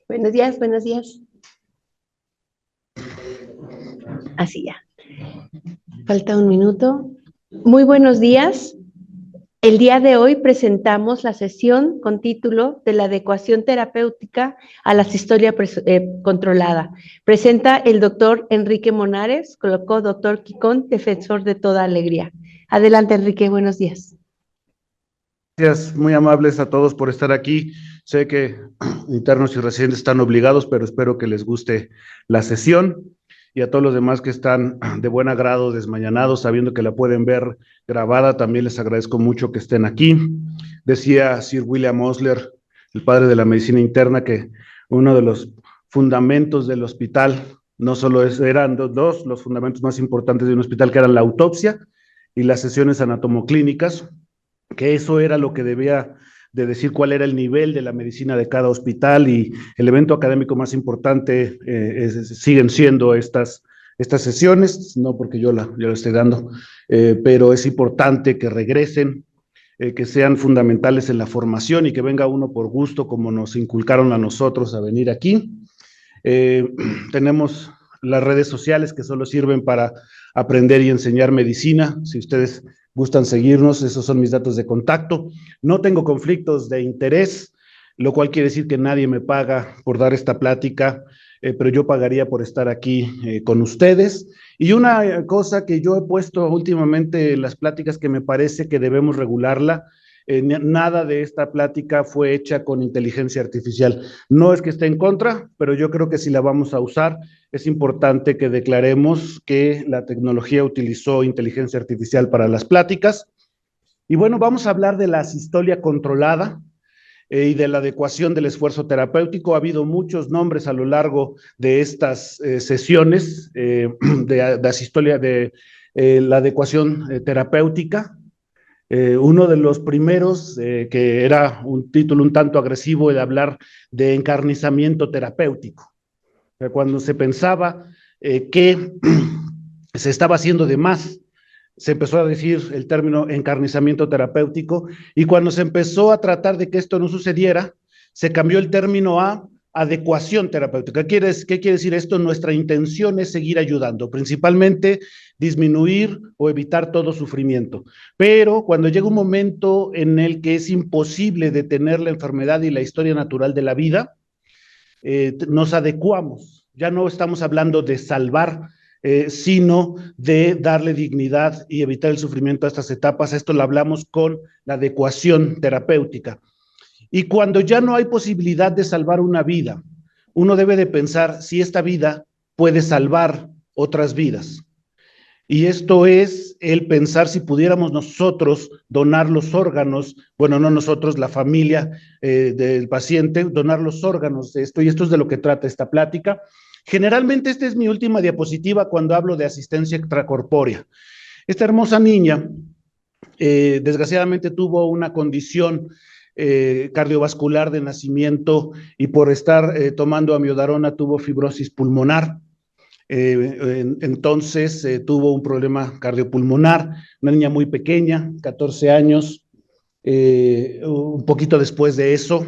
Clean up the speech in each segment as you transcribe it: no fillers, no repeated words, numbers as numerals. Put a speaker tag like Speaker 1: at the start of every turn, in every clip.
Speaker 1: Buenos días, buenos días. Así ya. Falta un minuto. Muy buenos días. El día de hoy presentamos la sesión con título de la adecuación terapéutica a la asistolia controlada. Presenta el doctor Enrique Monares, colocó doctor Quicón, defensor de toda alegría. Adelante, Enrique, buenos días.
Speaker 2: Gracias, muy amables a todos por estar aquí. Sé que internos y residentes están obligados, pero espero que les guste la sesión, y a todos los demás que están de buen agrado, desmañanados, sabiendo que la pueden ver grabada, también les agradezco mucho que estén aquí. Decía Sir William Osler, el padre de la medicina interna, que uno de los fundamentos del hospital, no solo eran dos los fundamentos más importantes de un hospital, que eran la autopsia y las sesiones anatomoclínicas, que eso era lo que debía de decir cuál era el nivel de la medicina de cada hospital, y el evento académico más importante siguen siendo estas sesiones, no porque yo la esté dando, pero es importante que regresen, que sean fundamentales en la formación y que venga uno por gusto, como nos inculcaron a nosotros a venir aquí. Tenemos las redes sociales que solo sirven para aprender y enseñar medicina. Si ustedes gustan seguirnos, esos son mis datos de contacto. No tengo conflictos de interés, lo cual quiere decir que nadie me paga por dar esta plática, pero yo pagaría por estar aquí con ustedes. Y una cosa que yo he puesto últimamente en las pláticas, que me parece que debemos regularla: nada de esta plática fue hecha con inteligencia artificial. No es que esté en contra, pero yo creo que si la vamos a usar, es importante que declaremos que la tecnología utilizó inteligencia artificial para las pláticas. Y bueno, vamos a hablar de la asistolia controlada y de la adecuación del esfuerzo terapéutico. Ha habido muchos nombres a lo largo de estas sesiones de asistolia, de la adecuación terapéutica. Uno de los primeros, que era un título un tanto agresivo, de hablar de encarnizamiento terapéutico. Cuando se pensaba que se estaba haciendo de más, se empezó a decir el término encarnizamiento terapéutico, y cuando se empezó a tratar de que esto no sucediera, se cambió el término a adecuación terapéutica. ¿Qué quiere decir esto? Nuestra intención es seguir ayudando, principalmente disminuir o evitar todo sufrimiento. Pero cuando llega un momento en el que es imposible detener la enfermedad y la historia natural de la vida, nos adecuamos. Ya no estamos hablando de salvar, sino de darle dignidad y evitar el sufrimiento a estas etapas. Esto lo hablamos con la adecuación terapéutica. Y cuando ya no hay posibilidad de salvar una vida, uno debe de pensar si esta vida puede salvar otras vidas. Y esto es el pensar si pudiéramos nosotros donar los órganos, bueno, no nosotros, la familia del paciente, donar los órganos de esto, y esto es de lo que trata esta plática. Generalmente esta es mi última diapositiva cuando hablo de asistencia extracorpórea. Esta hermosa niña, desgraciadamente tuvo una condición cardiovascular de nacimiento, y por estar tomando amiodarona tuvo fibrosis pulmonar. Entonces tuvo un problema cardiopulmonar, una niña muy pequeña, 14 años. Un poquito después de eso,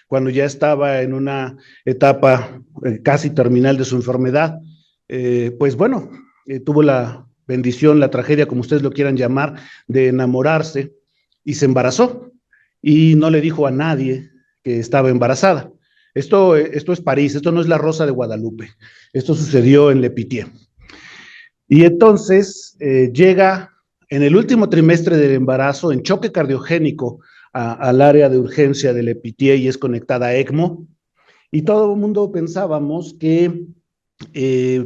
Speaker 2: cuando ya estaba en una etapa casi terminal de su enfermedad, pues bueno, tuvo la bendición, la tragedia, como ustedes lo quieran llamar, de enamorarse, y se embarazó, y no le dijo a nadie que estaba embarazada. Esto es París, esto no es la Rosa de Guadalupe, esto sucedió en Le Pitié. Y entonces llega en el último trimestre del embarazo en choque cardiogénico al área de urgencia de Le Pitié, y es conectada a ECMO, y todo el mundo pensábamos que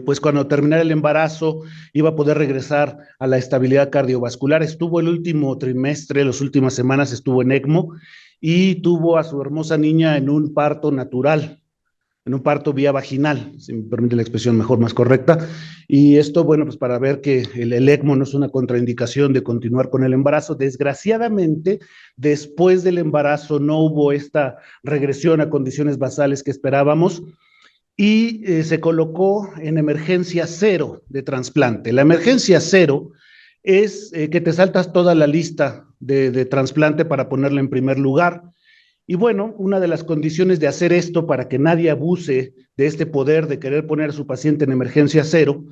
Speaker 2: pues cuando terminara el embarazo iba a poder regresar a la estabilidad cardiovascular. Estuvo el último trimestre, las últimas semanas estuvo en ECMO, y tuvo a su hermosa niña en un parto natural, en un parto vía vaginal, si me permite la expresión mejor, más correcta. Y esto, bueno, pues para ver que el ECMO no es una contraindicación de continuar con el embarazo. Desgraciadamente, después del embarazo no hubo esta regresión a condiciones basales que esperábamos, y se colocó en emergencia cero de trasplante. La emergencia cero es que te saltas toda la lista de trasplante para ponerla en primer lugar, Y bueno, una de las condiciones de hacer esto para que nadie abuse de este poder de querer poner a su paciente en emergencia cero,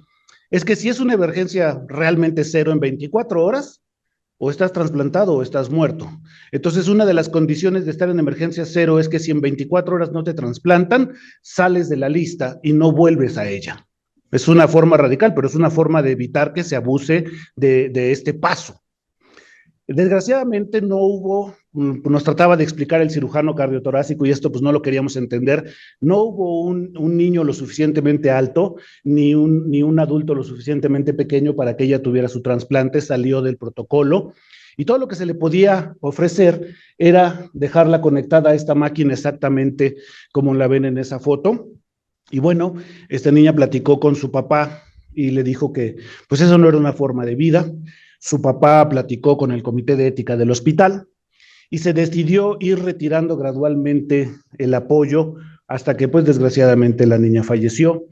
Speaker 2: es que si es una emergencia realmente cero en 24 horas, o estás trasplantado o estás muerto. Entonces, una de las condiciones de estar en emergencia cero es que si en 24 horas no te trasplantan, sales de la lista y no vuelves a ella. Es una forma radical, pero es una forma de evitar que se abuse de este paso. Desgraciadamente no hubo, nos trataba de explicar el cirujano cardiotorácico y esto pues no lo queríamos entender, no hubo un niño lo suficientemente alto ni un adulto lo suficientemente pequeño para que ella tuviera su trasplante, salió del protocolo y todo lo que se le podía ofrecer era dejarla conectada a esta máquina exactamente como la ven en esa foto. Y bueno, esta niña platicó con su papá y le dijo que pues eso no era una forma de vida. Su papá platicó con el comité de ética del hospital y se decidió ir retirando gradualmente el apoyo hasta que, pues, desgraciadamente la niña falleció.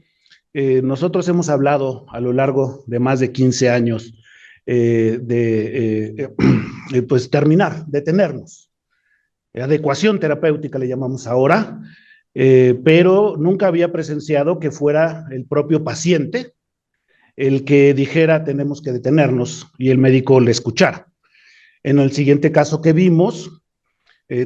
Speaker 2: Nosotros hemos hablado a lo largo de más de 15 años pues, terminar, detenernos. Adecuación terapéutica le llamamos ahora, pero nunca había presenciado que fuera el propio paciente el que dijera tenemos que detenernos y el médico le escuchara. En el siguiente caso que vimos,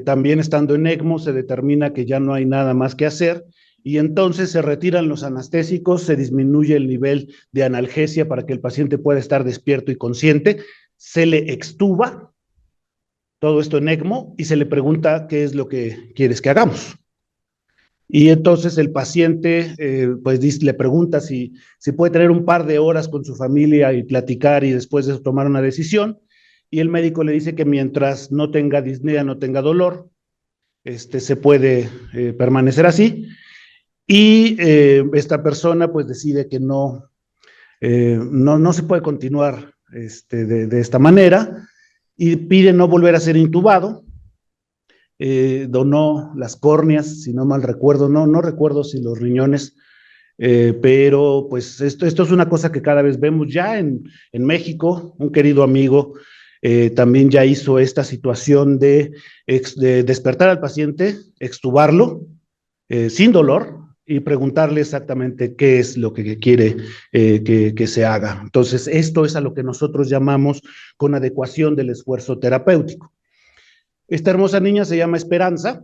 Speaker 2: también estando en ECMO, se determina que ya no hay nada más que hacer y entonces se retiran los anestésicos, se disminuye el nivel de analgesia para que el paciente pueda estar despierto y consciente, se le extuba, todo esto en ECMO, y se le pregunta qué es lo que quieres que hagamos. Y entonces el paciente pues le pregunta si puede tener un par de horas con su familia y platicar y después de eso tomar una decisión. Y el médico le dice que mientras no tenga disnea, no tenga dolor, se puede permanecer así. Y esta persona pues decide que no se puede continuar de esta manera y pide no volver a ser intubado. Donó las córneas, si no mal recuerdo, no recuerdo si los riñones, pero pues esto es una cosa que cada vez vemos ya en México. Un querido amigo también ya hizo esta situación de despertar al paciente, extubarlo sin dolor y preguntarle exactamente qué es lo que quiere que se haga. Entonces, esto es a lo que nosotros llamamos con adecuación del esfuerzo terapéutico. Esta hermosa niña se llama Esperanza,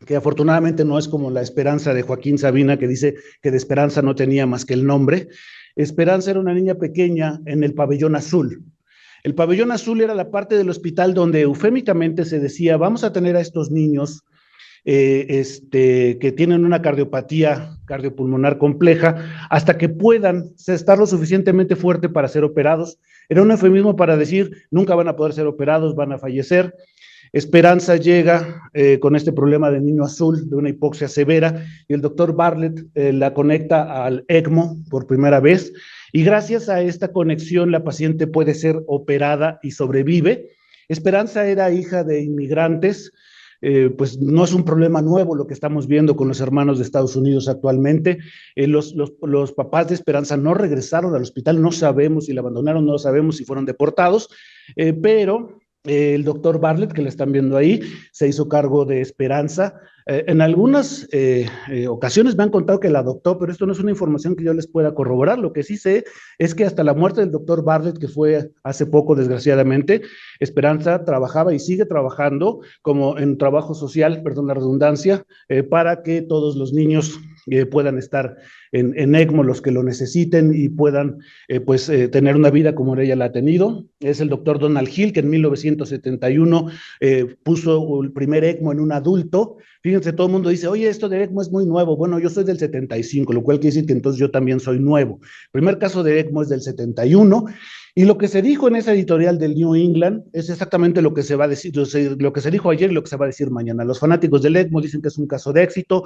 Speaker 2: que afortunadamente no es como la Esperanza de Joaquín Sabina, que dice que de Esperanza no tenía más que el nombre. Esperanza era una niña pequeña en el pabellón azul. El pabellón azul era la parte del hospital donde eufémicamente se decía, vamos a tener a estos niños que tienen una cardiopatía cardiopulmonar compleja hasta que puedan estar lo suficientemente fuerte para ser operados. Era un eufemismo para decir, nunca van a poder ser operados, van a fallecer. Esperanza llega con este problema de niño azul, de una hipoxia severa, y el doctor Bartlett la conecta al ECMO por primera vez, y gracias a esta conexión la paciente puede ser operada y sobrevive. Esperanza era hija de inmigrantes, pues no es un problema nuevo lo que estamos viendo con los hermanos de Estados Unidos actualmente. Los papás de Esperanza no regresaron al hospital, no sabemos si la abandonaron, no sabemos si fueron deportados, pero el doctor Bartlett, que le están viendo ahí, se hizo cargo de Esperanza. En algunas ocasiones me han contado que la adoptó, pero esto no es una información que yo les pueda corroborar. Lo que sí sé es que hasta la muerte del doctor Bartlett, que fue hace poco, desgraciadamente, Esperanza trabajaba y sigue trabajando como en trabajo social, perdón la redundancia, para que todos los niños puedan estar en ECMO, los que lo necesiten y puedan tener una vida como ella la ha tenido. Es el doctor Donald Hill, que en 1971 puso el primer ECMO en un adulto. Fíjense, todo el mundo dice, oye, esto de ECMO es muy nuevo. Bueno, yo soy del 75, lo cual quiere decir que entonces yo también soy nuevo. El primer caso de ECMO es del 71. Y lo que se dijo en esa editorial del New England es exactamente lo que se va a decir, lo que se dijo ayer y lo que se va a decir mañana. Los fanáticos del ECMO dicen que es un caso de éxito,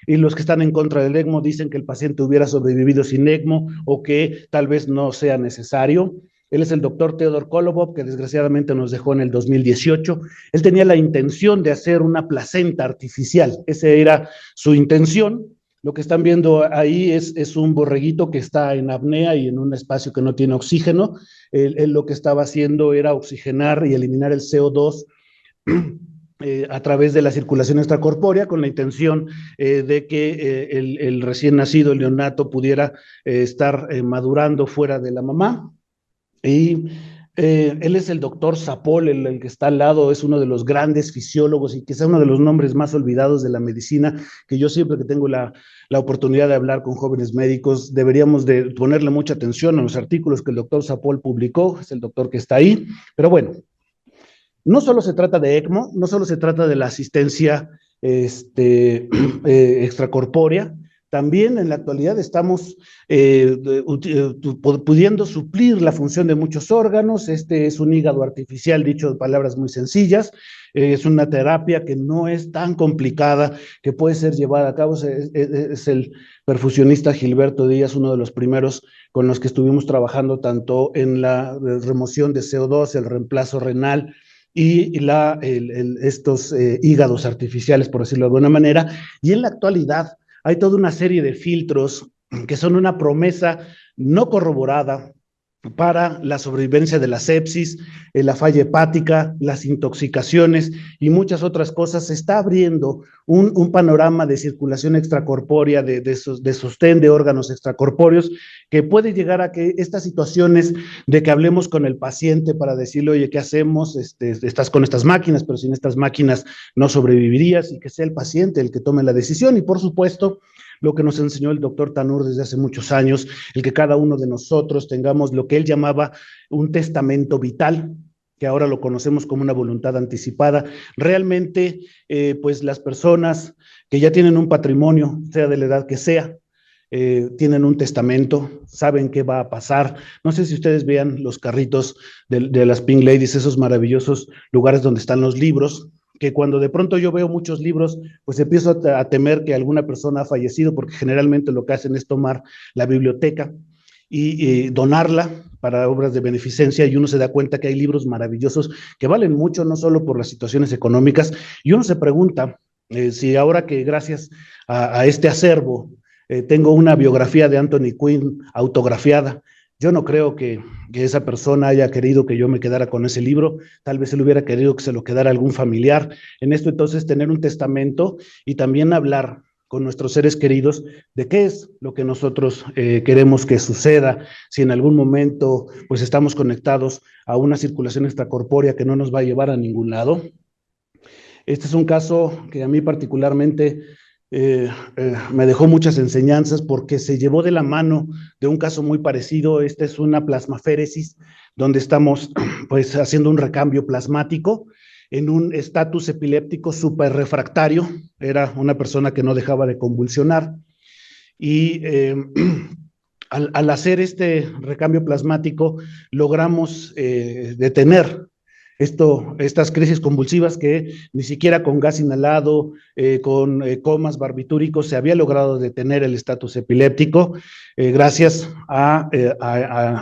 Speaker 2: y los que están en contra del ECMO dicen que el paciente hubiera sobrevivido sin ECMO o que tal vez no sea necesario. Él es el doctor Theodor Kolobov, que desgraciadamente nos dejó en el 2018. Él tenía la intención de hacer una placenta artificial, esa era su intención. Lo que están viendo ahí es un borreguito que está en apnea y en un espacio que no tiene oxígeno. Él lo que estaba haciendo era oxigenar y eliminar el CO2 a través de la circulación extracorpórea con la intención de que el recién nacido, el neonato, pudiera estar madurando fuera de la mamá. Y él es el doctor Sapol, el que está al lado, es uno de los grandes fisiólogos y quizá uno de los nombres más olvidados de la medicina, que yo siempre que tengo la oportunidad de hablar con jóvenes médicos, deberíamos de ponerle mucha atención a los artículos que el doctor Sapol publicó, es el doctor que está ahí, pero bueno, no solo se trata de ECMO, no solo se trata de la asistencia extracorpórea, también en la actualidad estamos pudiendo suplir la función de muchos órganos. Este es un hígado artificial, dicho de palabras muy sencillas. Es una terapia que no es tan complicada, que puede ser llevada a cabo. Es el perfusionista Gilberto Díaz, uno de los primeros con los que estuvimos trabajando tanto en la remoción de CO2, el reemplazo renal, y estos hígados artificiales, por decirlo de alguna manera. Y en la actualidad hay toda una serie de filtros que son una promesa no corroborada para la sobrevivencia de la sepsis, la falla hepática, las intoxicaciones y muchas otras cosas. Se está abriendo un panorama de circulación extracorpórea, de sostén de órganos extracorpóreos, que puede llegar a que estas situaciones de que hablemos con el paciente para decirle, oye, ¿qué hacemos? Estás con estas máquinas, pero sin estas máquinas no sobrevivirías, y que sea el paciente el que tome la decisión. Y por supuesto, lo que nos enseñó el doctor Tanur desde hace muchos años, el que cada uno de nosotros tengamos lo que él llamaba un testamento vital, que ahora lo conocemos como una voluntad anticipada. Realmente, pues las personas que ya tienen un patrimonio, sea de la edad que sea, tienen un testamento, saben qué va a pasar. No sé si ustedes vean los carritos de las Pink Ladies, esos maravillosos lugares donde están los libros, que cuando de pronto yo veo muchos libros, pues empiezo a temer que alguna persona ha fallecido, porque generalmente lo que hacen es tomar la biblioteca y donarla para obras de beneficencia, y uno se da cuenta que hay libros maravillosos que valen mucho, no solo por las situaciones económicas, y uno se pregunta si ahora que gracias a este acervo tengo una biografía de Anthony Quinn autografiada, yo no creo que esa persona haya querido que yo me quedara con ese libro. Tal vez él hubiera querido que se lo quedara algún familiar. En esto, entonces, tener un testamento y también hablar con nuestros seres queridos de qué es lo que nosotros queremos que suceda, si en algún momento pues estamos conectados a una circulación extracorpórea que no nos va a llevar a ningún lado. Este es un caso que a mí particularmente me dejó muchas enseñanzas, porque se llevó de la mano de un caso muy parecido. Esta es una plasmaféresis, donde estamos pues haciendo un recambio plasmático en un estatus epiléptico súper refractario. Era una persona que no dejaba de convulsionar, y al hacer este recambio plasmático logramos detener estas crisis convulsivas que ni siquiera con gas inhalado, con comas barbitúricos, se había logrado detener el estatus epiléptico. Gracias a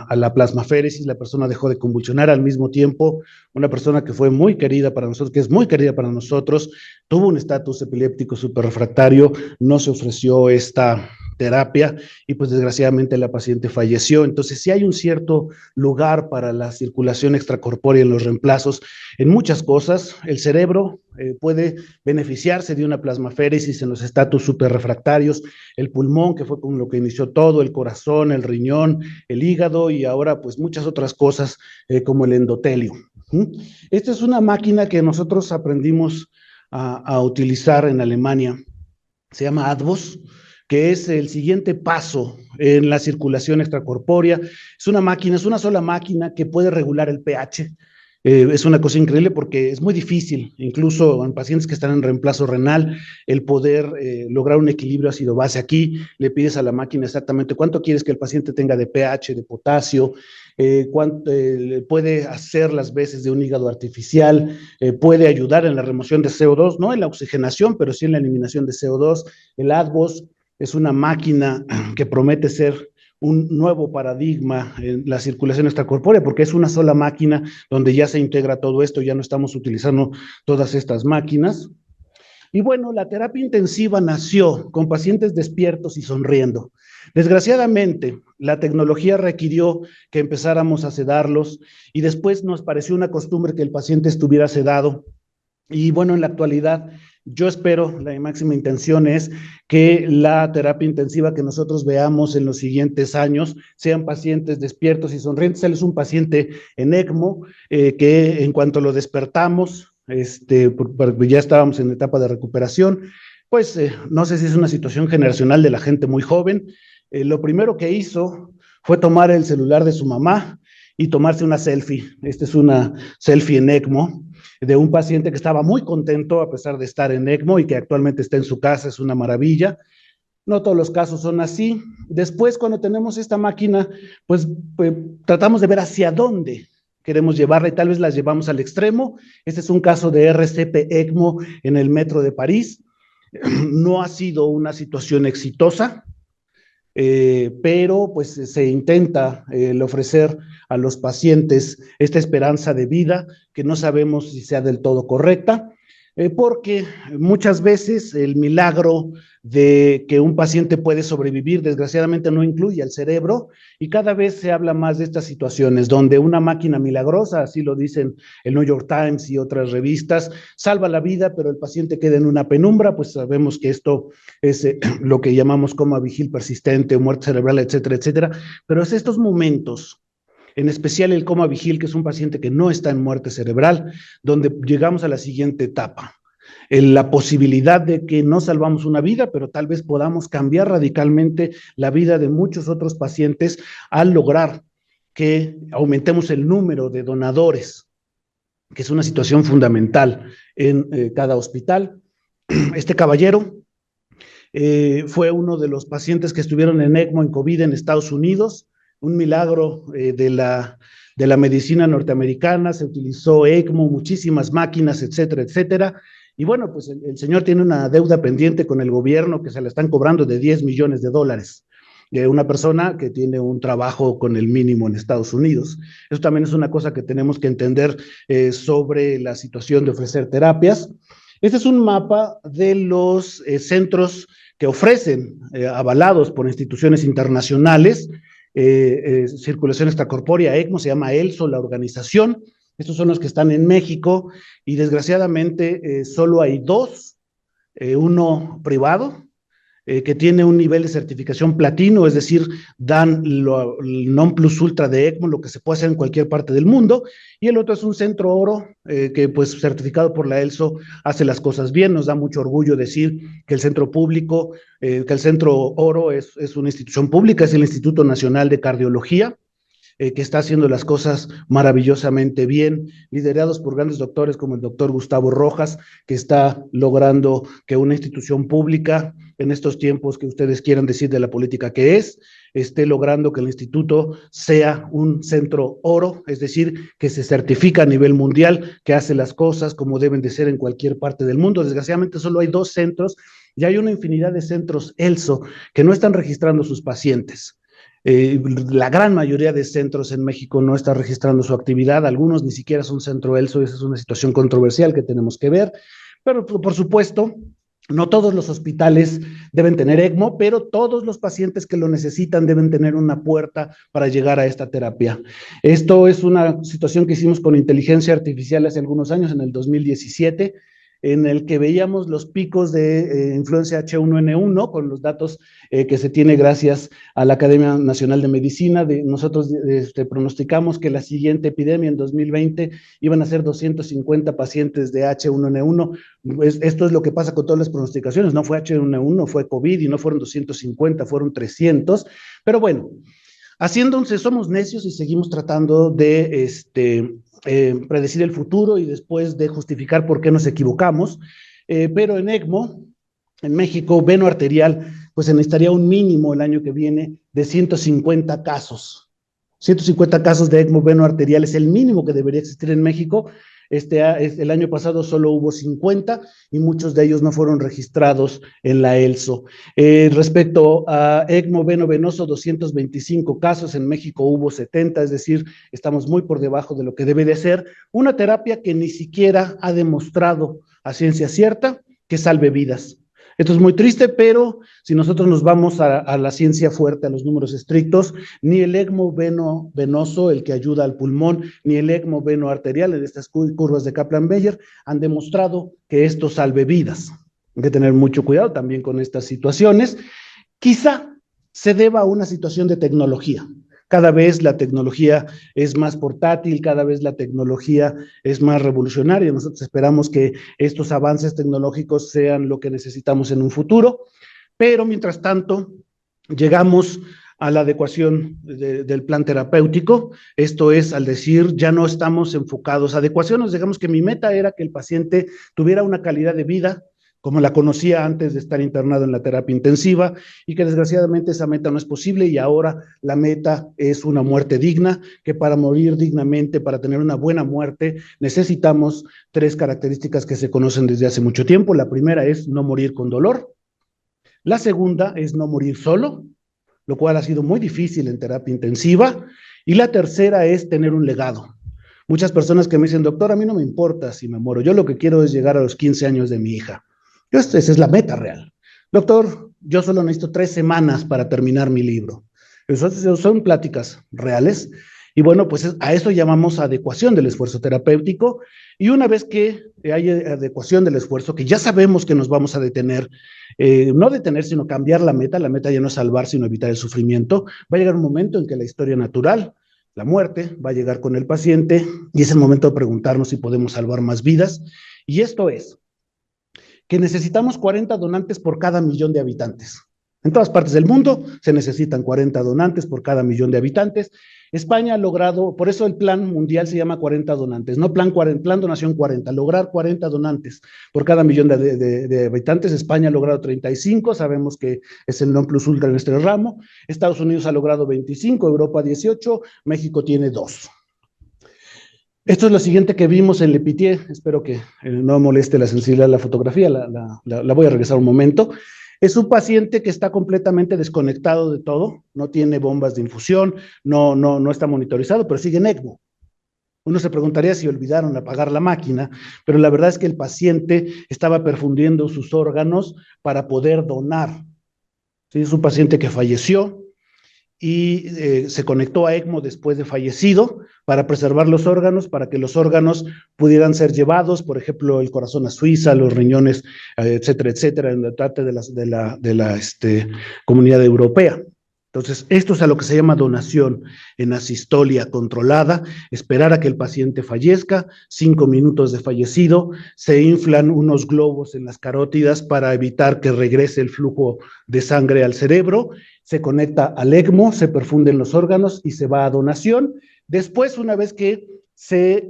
Speaker 2: la plasmaféresis, la persona dejó de convulsionar. Al mismo tiempo, una persona que fue muy querida para nosotros, que es muy querida para nosotros, tuvo un estatus epiléptico súper refractario, no se ofreció esta terapia y pues desgraciadamente la paciente falleció. Entonces sí hay un cierto lugar para la circulación extracorpórea en los reemplazos en muchas cosas. El cerebro puede beneficiarse de una plasmaféresis en los estatus superrefractarios, el pulmón, que fue con lo que inició todo, el corazón, el riñón, el hígado, y ahora pues muchas otras cosas como el endotelio. Esta es una máquina que nosotros aprendimos a utilizar en Alemania, se llama ADVOS, que es el siguiente paso en la circulación extracorpórea. Es una máquina, es una sola máquina que puede regular el pH. Es una cosa increíble porque es muy difícil, incluso en pacientes que están en reemplazo renal, el poder lograr un equilibrio ácido-base. Aquí le pides a la máquina exactamente cuánto quieres que el paciente tenga de pH, de potasio, puede hacer las veces de un hígado artificial, puede ayudar en la remoción de CO2, no en la oxigenación, pero sí en la eliminación de CO2. El ADVOS es una máquina que promete ser un nuevo paradigma en la circulación extracorpórea, porque es una sola máquina donde ya se integra todo esto, ya no estamos utilizando todas estas máquinas. Y bueno, la terapia intensiva nació con pacientes despiertos y sonriendo. Desgraciadamente, la tecnología requirió que empezáramos a sedarlos, y después nos pareció una costumbre que el paciente estuviera sedado Y bueno, en la actualidad, yo espero, la máxima intención es que la terapia intensiva que nosotros veamos en los siguientes años sean pacientes despiertos y sonrientes. Él es un paciente en ECMO que en cuanto lo despertamos, porque ya estábamos en etapa de recuperación, pues no sé si es una situación generacional de la gente muy joven. Lo primero que hizo fue tomar el celular de su mamá y tomarse una selfie. Esta es una selfie en ECMO de un paciente que estaba muy contento a pesar de estar en ECMO y que actualmente está en su casa, es una maravilla. No todos los casos son así. Después, cuando tenemos esta máquina, pues tratamos de ver hacia dónde queremos llevarla y tal vez la llevamos al extremo. Este es un caso de RCP ECMO en el metro de París. No ha sido una situación exitosa, pero pues se intenta ofrecer a los pacientes esta esperanza de vida que no sabemos si sea del todo correcta, porque muchas veces el milagro de que un paciente puede sobrevivir desgraciadamente no incluye al cerebro y cada vez se habla más de estas situaciones donde una máquina milagrosa, así lo dicen el New York Times y otras revistas, salva la vida, pero el paciente queda en una penumbra. Pues sabemos que esto es lo que llamamos coma vigil persistente, muerte cerebral, etcétera, etcétera, pero es estos momentos, en especial el coma vigil, que es un paciente que no está en muerte cerebral, donde llegamos a la siguiente etapa. La posibilidad de que no salvamos una vida, pero tal vez podamos cambiar radicalmente la vida de muchos otros pacientes al lograr que aumentemos el número de donadores, que es una situación fundamental en cada hospital. Este caballero fue uno de los pacientes que estuvieron en ECMO en COVID en Estados Unidos, un milagro de la medicina norteamericana. Se utilizó ECMO, muchísimas máquinas, etcétera, etcétera. Y bueno, pues el señor tiene una deuda pendiente con el gobierno que se le están cobrando de $10 millones de una persona que tiene un trabajo con el mínimo en Estados Unidos. Eso también es una cosa que tenemos que entender sobre la situación de ofrecer terapias. Este es un mapa de los centros que ofrecen, avalados por instituciones internacionales, circulación extracorpórea, ECMO, se llama ELSO, la organización. Estos son los que están en México y desgraciadamente solo hay dos, uno privado, que tiene un nivel de certificación platino, es decir, dan el non plus ultra de ECMO, lo que se puede hacer en cualquier parte del mundo, y el otro es un centro oro, que pues certificado por la ELSO hace las cosas bien. Nos da mucho orgullo decir que el centro público, que el centro oro es una institución pública, es el Instituto Nacional de Cardiología, que está haciendo las cosas maravillosamente bien, liderados por grandes doctores como el doctor Gustavo Rojas, que está logrando que una institución pública, en estos tiempos que ustedes quieran decir de la política que es, esté logrando que el instituto sea un centro oro, es decir, que se certifica a nivel mundial, que hace las cosas como deben de ser en cualquier parte del mundo. Desgraciadamente solo hay dos centros y hay una infinidad de centros ELSO que no están registrando sus pacientes. La gran mayoría de centros en México no está registrando su actividad, algunos ni siquiera son centro ELSO, esa es una situación controversial que tenemos que ver, pero por supuesto, no todos los hospitales deben tener ECMO, pero todos los pacientes que lo necesitan deben tener una puerta para llegar a esta terapia. Esto es una situación que hicimos con inteligencia artificial hace algunos años, en el 2017, en el que veíamos los picos de influencia H1N1 con los datos que se tiene gracias a la Academia Nacional de Medicina. Nosotros pronosticamos que la siguiente epidemia en 2020 iban a ser 250 pacientes de H1N1. Esto es lo que pasa con todas las pronosticaciones. No fue H1N1, fue COVID y no fueron 250, fueron 300. Pero bueno, haciéndose, somos necios y seguimos tratando de predecir el futuro y después de justificar por qué nos equivocamos, pero en ECMO, en México, veno arterial, pues se necesitaría un mínimo el año que viene de 150 casos. 150 casos de ECMO veno arterial es el mínimo que debería existir en México. El año pasado solo hubo 50 y muchos de ellos no fueron registrados en la ELSO. Respecto a ECMO veno-venoso, 225 casos, en México hubo 70, es decir, estamos muy por debajo de lo que debe de ser. Una terapia que ni siquiera ha demostrado a ciencia cierta que salve vidas. Esto es muy triste, pero si nosotros nos vamos a la ciencia fuerte, a los números estrictos, ni el ECMO venoso, el que ayuda al pulmón, ni el ECMO veno arterial, en estas curvas de Kaplan-Meier, han demostrado que esto salve vidas. Hay que tener mucho cuidado también con estas situaciones. Quizá se deba a una situación de tecnología. Cada vez la tecnología es más portátil, cada vez la tecnología es más revolucionaria. Nosotros esperamos que estos avances tecnológicos sean lo que necesitamos en un futuro, pero mientras tanto llegamos a la adecuación del plan terapéutico. Esto es, al decir, ya no estamos enfocados a adecuaciones, digamos que mi meta era que el paciente tuviera una calidad de vida como la conocía antes de estar internado en la terapia intensiva, y que desgraciadamente esa meta no es posible, y ahora la meta es una muerte digna, que para morir dignamente, para tener una buena muerte, necesitamos 3 características que se conocen desde hace mucho tiempo. La primera es no morir con dolor, la segunda es no morir solo, lo cual ha sido muy difícil en terapia intensiva, y la tercera es tener un legado. Muchas personas que me dicen, doctor, a mí no me importa si me muero, yo lo que quiero es llegar a los 15 años de mi hija. Esa es la meta real. Doctor, yo solo necesito 3 semanas para terminar mi libro. Eso son pláticas reales. Y bueno, pues a eso llamamos adecuación del esfuerzo terapéutico. Y una vez que hay adecuación del esfuerzo, que ya sabemos que nos vamos a detener, no detener, sino cambiar la meta ya no es salvar, sino evitar el sufrimiento, va a llegar un momento en que la historia natural, la muerte, va a llegar con el paciente, y es el momento de preguntarnos si podemos salvar más vidas. Y esto es que necesitamos 40 donantes por cada millón de habitantes. En todas partes del mundo se necesitan 40 donantes por cada millón de habitantes. España ha logrado, por eso el plan mundial se llama 40 donantes, no plan donación 40, lograr 40 donantes por cada millón de habitantes. España ha logrado 35, sabemos que es el non plus ultra en este ramo. Estados Unidos ha logrado 25, Europa 18, México tiene 2. Esto es lo siguiente que vimos en Le Pitié. Espero que no moleste la sensibilidad de la fotografía, la voy a regresar un momento. Es un paciente que está completamente desconectado de todo, no tiene bombas de infusión, no está monitorizado, pero sigue en ECMO. Uno se preguntaría si olvidaron apagar la máquina, pero la verdad es que el paciente estaba perfundiendo sus órganos para poder donar. ¿Sí? Es un paciente que falleció y se conectó a ECMO después de fallecido para preservar los órganos, para que los órganos pudieran ser llevados, por ejemplo, el corazón a Suiza, los riñones, etcétera, en la parte de la comunidad europea. Entonces, esto es a lo que se llama donación en asistolia controlada, esperar a que el paciente fallezca, 5 minutos de fallecido, se inflan unos globos en las carótidas para evitar que regrese el flujo de sangre al cerebro, se conecta al ECMO, se perfunden los órganos y se va a donación. Después, una vez que se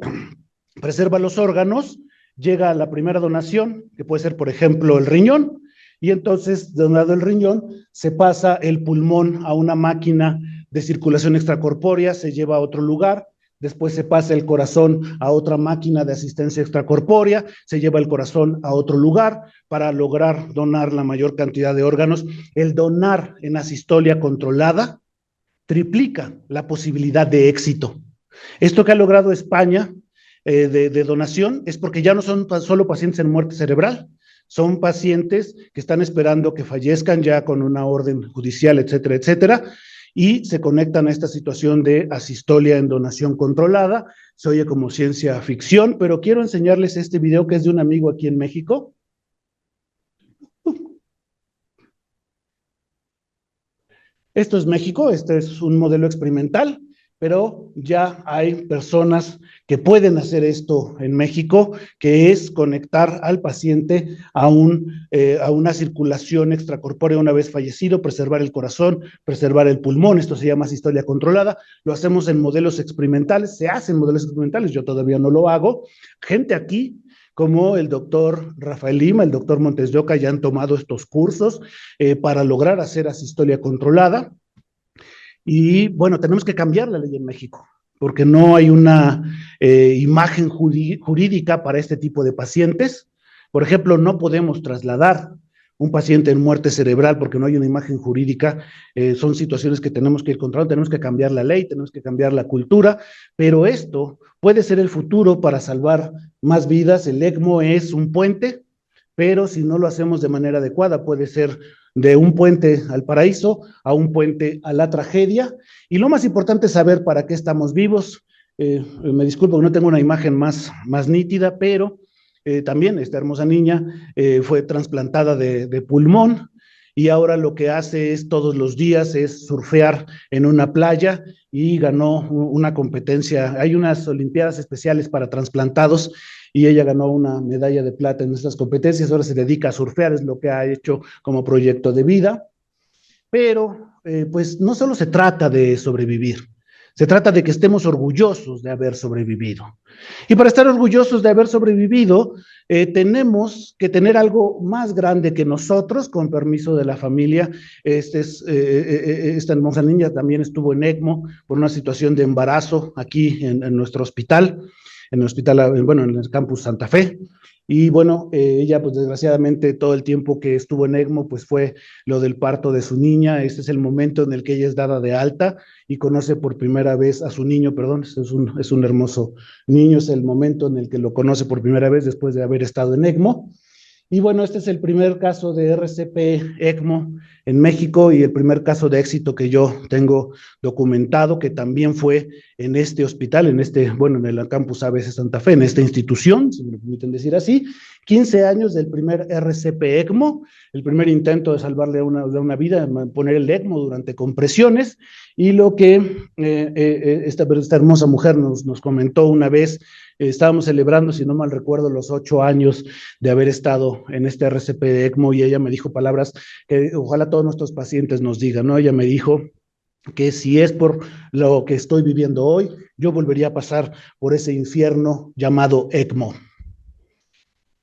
Speaker 2: preservan los órganos, llega a la primera donación, que puede ser, por ejemplo, el riñón, y entonces, donado el riñón, se pasa el pulmón a una máquina de circulación extracorpórea, se lleva a otro lugar, después se pasa el corazón a otra máquina de asistencia extracorpórea, se lleva el corazón a otro lugar para lograr donar la mayor cantidad de órganos. El donar en asistolia controlada triplica la posibilidad de éxito. Esto que ha logrado España de donación es porque ya no son solo pacientes en muerte cerebral, son pacientes que están esperando que fallezcan ya con una orden judicial, etcétera, etcétera, y se conectan a esta situación de asistolia en donación controlada. Se oye como ciencia ficción, pero quiero enseñarles este video que es de un amigo aquí en México. Esto es México, este es un modelo experimental, pero ya hay personas que pueden hacer esto en México, que es conectar al paciente a una circulación extracorpórea una vez fallecido, preservar el corazón, preservar el pulmón. Esto se llama asistolia controlada. Lo hacemos en modelos experimentales, se hacen modelos experimentales, yo todavía no lo hago. Gente aquí como el doctor Rafael Lima, el doctor Montes de Oca, ya han tomado estos cursos para lograr hacer asistolia controlada. Y bueno, tenemos que cambiar la ley en México, porque no hay una imagen jurídica para este tipo de pacientes. Por ejemplo, no podemos trasladar un paciente en muerte cerebral porque no hay una imagen jurídica. Son situaciones que tenemos que ir controlando, tenemos que cambiar la ley, tenemos que cambiar la cultura, pero esto puede ser el futuro para salvar más vidas. El ECMO es un puente pero si no lo hacemos de manera adecuada, puede ser de un puente al paraíso a un puente a la tragedia. Y lo más importante es saber para qué estamos vivos. Me disculpo que no tengo una imagen más nítida, pero también esta hermosa niña fue trasplantada de pulmón y ahora lo que hace es todos los días es surfear en una playa y ganó una competencia. Hay unas olimpiadas especiales para trasplantados y ella ganó una medalla de plata en estas competencias. Ahora se dedica a surfear, es lo que ha hecho como proyecto de vida. Pero pues no solo se trata de sobrevivir, se trata de que estemos orgullosos de haber sobrevivido. Y para estar orgullosos de haber sobrevivido, tenemos que tener algo más grande que nosotros, con permiso de la familia. Esta hermosa niña también estuvo en ECMO por una situación de embarazo aquí en nuestro hospital, bueno, en el campus Santa Fe. Y bueno, ella pues desgraciadamente todo el tiempo que estuvo en ECMO pues fue lo del parto de su niña. Este es el momento en el que ella es dada de alta y conoce por primera vez a su niño, perdón, es un hermoso niño, es el momento en el que lo conoce por primera vez después de haber estado en ECMO. Y bueno, este es el primer caso de RCP-ECMO en México y el primer caso de éxito que yo tengo documentado, que también fue en este hospital, bueno, en el campus ABC Santa Fe, en esta institución, si me permiten decir así, 15 años del primer RCP-ECMO, el primer intento de salvarle una vida, poner el ECMO durante compresiones, y lo que esta hermosa mujer nos comentó una vez, estábamos celebrando, si no mal recuerdo, los 8 años de haber estado en este RCP de ECMO, y ella me dijo palabras que ojalá todos nuestros pacientes nos digan, ¿no? Ella me dijo que si es por lo que estoy viviendo hoy, yo volvería a pasar por ese infierno llamado ECMO.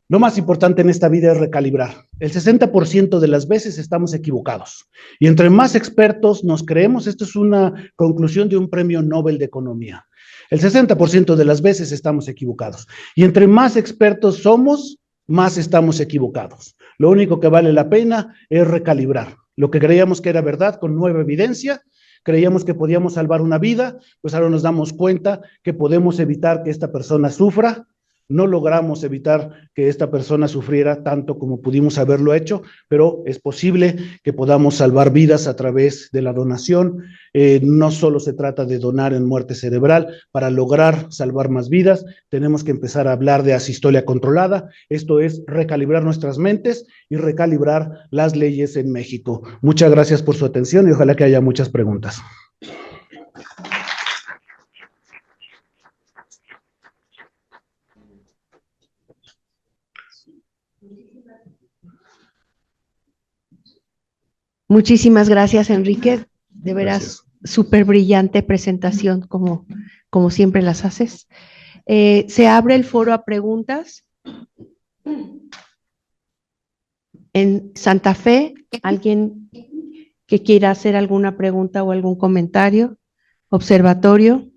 Speaker 2: Lo más importante en esta vida es recalibrar. El 60% de las veces estamos equivocados. Y entre más expertos nos creemos, esto es una conclusión de un premio Nobel de Economía. El 60% de las veces estamos equivocados. Y entre más expertos somos, más estamos equivocados. Lo único que vale la pena es recalibrar. Lo que creíamos que era verdad con nueva evidencia, creíamos que podíamos salvar una vida, pues ahora nos damos cuenta que podemos evitar que esta persona sufra. No logramos evitar que esta persona sufriera tanto como pudimos haberlo hecho, pero es posible que podamos salvar vidas a través de la donación. No solo se trata de donar en muerte cerebral. Para lograr salvar más vidas, tenemos que empezar a hablar de asistolia controlada. Esto es recalibrar nuestras mentes y recalibrar las leyes en México. Muchas gracias por su atención y ojalá que haya muchas preguntas.
Speaker 1: Muchísimas gracias, Enrique. De veras, súper brillante presentación, como siempre las haces. Se abre el foro a preguntas. En Santa Fe, ¿alguien que quiera hacer alguna pregunta o algún comentario? Observatorio.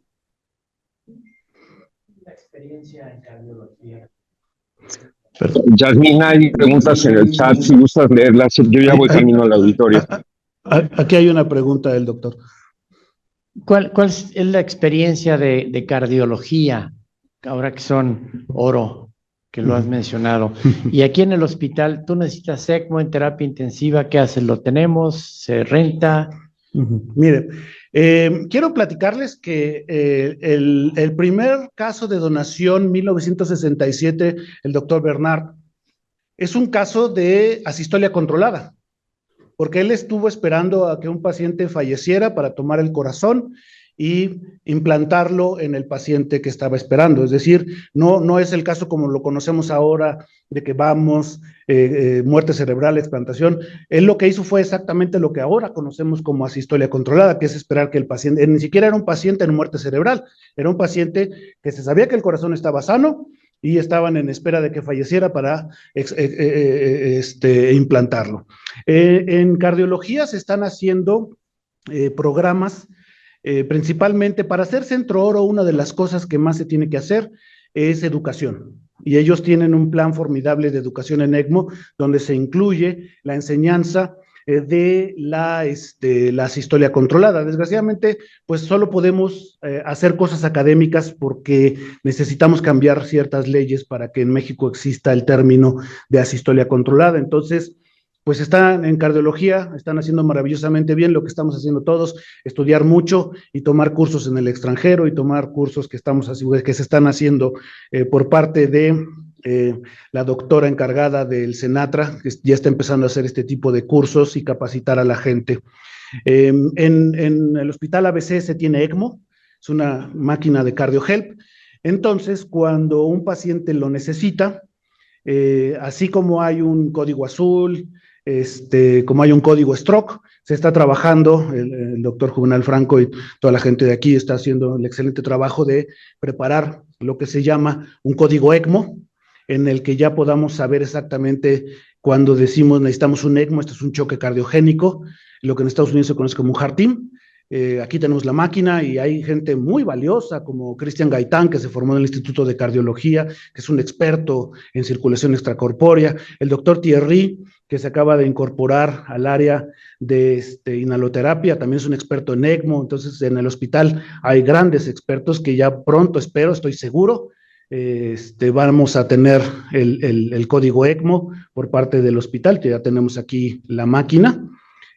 Speaker 3: La experiencia en cardiología.
Speaker 4: Yasmín, hay preguntas en el chat, si gustas leerlas, yo ya voy camino al auditorio.
Speaker 2: Aquí hay una pregunta del doctor.
Speaker 3: ¿Cuál es la experiencia de cardiología, ahora que son oro, que lo has mencionado? Y aquí en el hospital, ¿tú necesitas ECMO en terapia intensiva? ¿Qué haces? ¿Lo tenemos? ¿Se renta?
Speaker 2: Mire, quiero platicarles que el primer caso de donación, 1967, el doctor Bernard, es un caso de asistolia controlada, porque él estuvo esperando a que un paciente falleciera para tomar el corazón y implantarlo en el paciente que estaba esperando. Es decir, no es el caso como lo conocemos ahora, de que vamos, muerte cerebral, explantación. Él lo que hizo fue exactamente lo que ahora conocemos como asistolia controlada, que es esperar que el paciente, ni siquiera era un paciente en muerte cerebral, era un paciente que se sabía que el corazón estaba sano y estaban en espera de que falleciera para implantarlo. En cardiología se están haciendo programas principalmente para hacer Centro Oro. Una de las cosas que más se tiene que hacer es educación. Y ellos tienen un plan formidable de educación en ECMO, donde se incluye la enseñanza de la sistolia controlada. Desgraciadamente, pues solo podemos hacer cosas académicas porque necesitamos cambiar ciertas leyes para que en México exista el término de asistolia controlada. Entonces, pues están en cardiología, están haciendo maravillosamente bien lo que estamos haciendo todos, estudiar mucho y tomar cursos en el extranjero y tomar cursos que se están haciendo por parte de la doctora encargada del Senatra, que ya está empezando a hacer este tipo de cursos y capacitar a la gente. En el hospital ABC se tiene ECMO, es una máquina de CardioHelp. Entonces, cuando un paciente lo necesita, así como hay un código azul, como hay un código stroke, se está trabajando, el doctor Juvenal Franco y toda la gente de aquí está haciendo el excelente trabajo de preparar lo que se llama un código ECMO, en el que ya podamos saber exactamente cuando decimos necesitamos un ECMO, esto es un choque cardiogénico, lo que en Estados Unidos se conoce como un heart team. Aquí tenemos la máquina y hay gente muy valiosa como Cristian Gaitán, que se formó en el Instituto de Cardiología, que es un experto en circulación extracorpórea, el doctor Thierry, que se acaba de incorporar al área de inhaloterapia, también es un experto en ECMO. Entonces en el hospital hay grandes expertos que ya pronto, estoy seguro, vamos a tener el código ECMO por parte del hospital, que ya tenemos aquí la máquina.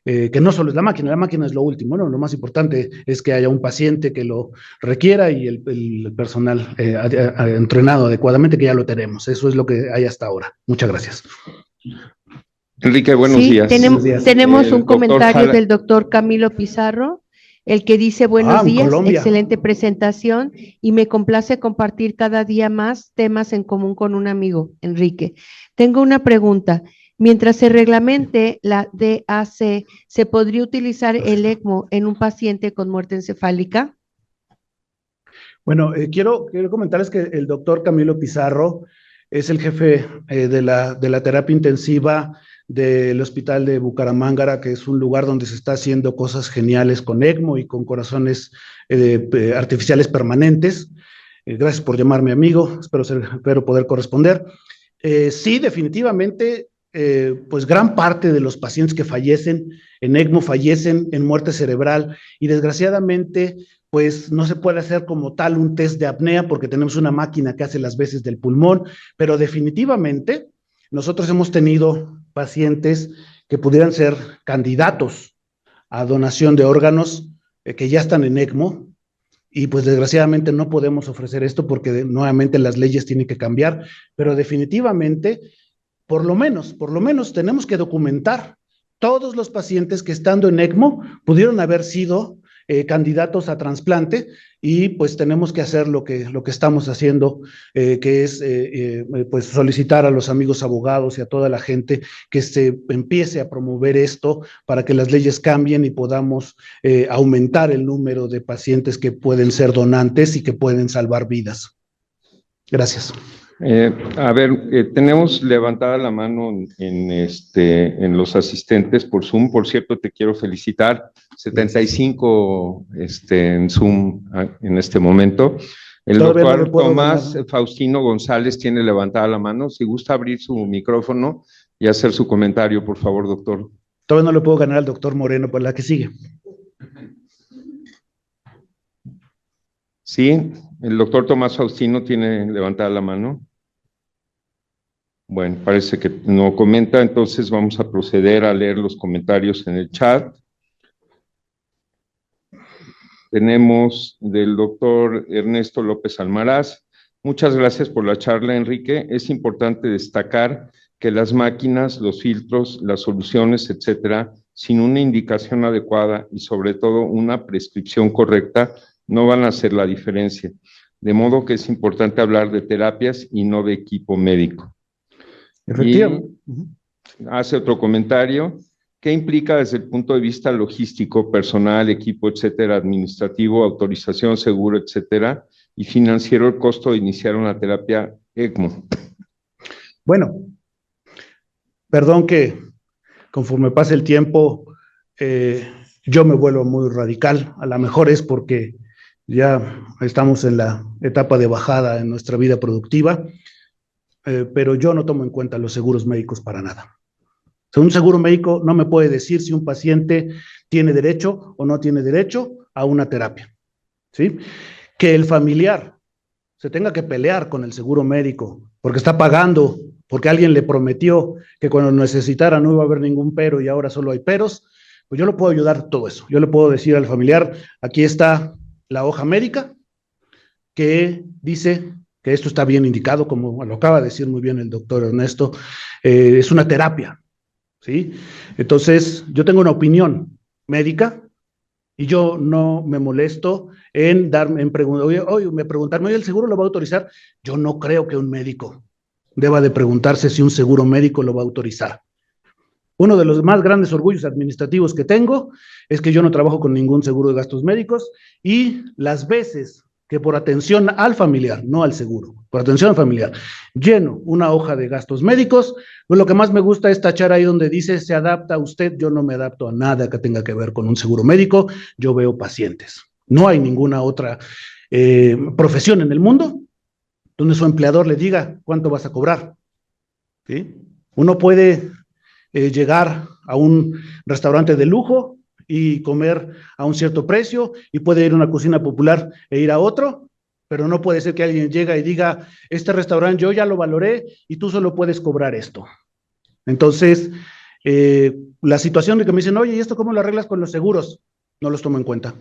Speaker 2: Que no solo es la máquina es lo último, ¿no? Lo más importante es que haya un paciente que lo requiera y el personal entrenado adecuadamente, que ya lo tenemos. Eso es lo que hay hasta ahora. Muchas gracias.
Speaker 4: Enrique, buenos días.
Speaker 1: Tenemos un comentario del doctor Camilo Pizarro, el que dice: buenos días,
Speaker 2: Colombia.
Speaker 1: Excelente presentación y me complace compartir cada día más temas en común con un amigo, Enrique. Tengo una pregunta. Mientras se reglamente la DAC, ¿se podría utilizar el ECMO en un paciente con muerte encefálica?
Speaker 2: Bueno, quiero comentarles que el doctor Camilo Pizarro es el jefe de la terapia intensiva del Hospital de Bucaramanga, que es un lugar donde se está haciendo cosas geniales con ECMO y con corazones artificiales permanentes. Gracias por llamarme amigo, espero poder corresponder. Sí, definitivamente, pues gran parte de los pacientes que fallecen en ECMO fallecen en muerte cerebral y desgraciadamente pues no se puede hacer como tal un test de apnea porque tenemos una máquina que hace las veces del pulmón, pero definitivamente nosotros hemos tenido pacientes que pudieran ser candidatos a donación de órganos que ya están en ECMO y pues desgraciadamente no podemos ofrecer esto porque nuevamente las leyes tienen que cambiar, pero definitivamente por lo menos tenemos que documentar todos los pacientes que estando en ECMO pudieron haber sido candidatos a trasplante y pues tenemos que hacer lo que estamos haciendo, que es pues solicitar a los amigos abogados y a toda la gente que se empiece a promover esto para que las leyes cambien y podamos aumentar el número de pacientes que pueden ser donantes y que pueden salvar vidas. Gracias.
Speaker 4: Tenemos levantada la mano en los asistentes por Zoom. Por cierto, te quiero felicitar. 75 en Zoom en este momento. El doctor Tomás Faustino González tiene levantada la mano. Si gusta abrir su micrófono y hacer su comentario, por favor, doctor.
Speaker 2: Todavía no le puedo ganar al doctor Moreno, por la que sigue.
Speaker 4: Sí, el doctor Tomás Faustino tiene levantada la mano. Bueno, parece que no comenta, entonces vamos a proceder a leer los comentarios en el chat. Tenemos del doctor Ernesto López Almaraz. Muchas gracias por la charla, Enrique. Es importante destacar que las máquinas, los filtros, las soluciones, etcétera, sin una indicación adecuada y sobre todo una prescripción correcta, no van a hacer la diferencia. De modo que es importante hablar de terapias y no de equipo médico.
Speaker 2: Efectivamente.
Speaker 4: Hace otro comentario. ¿Qué implica desde el punto de vista logístico, personal, equipo, etcétera, administrativo, autorización, seguro, etcétera, y financiero el costo de iniciar una terapia ECMO?
Speaker 2: Bueno, perdón que conforme pase el tiempo yo me vuelvo muy radical. A lo mejor es porque ya estamos en la etapa de bajada en nuestra vida productiva, pero yo no tomo en cuenta los seguros médicos para nada. O sea, un seguro médico no me puede decir si un paciente tiene derecho o no tiene derecho a una terapia, ¿sí? Que el familiar se tenga que pelear con el seguro médico porque está pagando, porque alguien le prometió que cuando necesitara no iba a haber ningún pero y ahora solo hay peros, pues yo le puedo ayudar todo eso. Yo le puedo decir al familiar, aquí está la hoja médica que dice que esto está bien indicado, como lo acaba de decir muy bien el doctor Ernesto, es una terapia, ¿sí? Entonces, yo tengo una opinión médica y yo no me molesto en preguntarme, ¿el seguro lo va a autorizar? Yo no creo que un médico deba de preguntarse si un seguro médico lo va a autorizar. Uno de los más grandes orgullos administrativos que tengo es que yo no trabajo con ningún seguro de gastos médicos y las veces que por atención al familiar, no al seguro, por atención al familiar, lleno una hoja de gastos médicos, pues lo que más me gusta es tachar ahí donde dice se adapta a usted. Yo no me adapto a nada que tenga que ver con un seguro médico, yo veo pacientes. No hay ninguna otra profesión en el mundo donde su empleador le diga cuánto vas a cobrar, ¿sí? Uno puede llegar a un restaurante de lujo y comer a un cierto precio, y puede ir a una cocina popular e ir a otro, pero no puede ser que alguien llegue y diga, este restaurante yo ya lo valoré y tú solo puedes cobrar esto. Entonces, la situación de que me dicen, oye, ¿y esto cómo lo arreglas con los seguros? No los tomo en cuenta.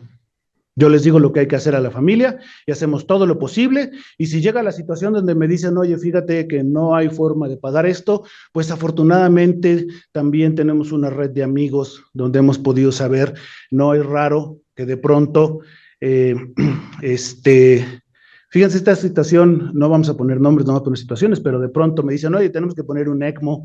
Speaker 2: Yo les digo lo que hay que hacer a la familia y hacemos todo lo posible, y si llega la situación donde me dicen, oye, fíjate que no hay forma de pagar esto, pues afortunadamente también tenemos una red de amigos donde hemos podido saber, no es raro que de pronto, fíjense esta situación, no vamos a poner nombres, no vamos a poner situaciones, pero de pronto me dicen, oye, tenemos que poner un ECMO,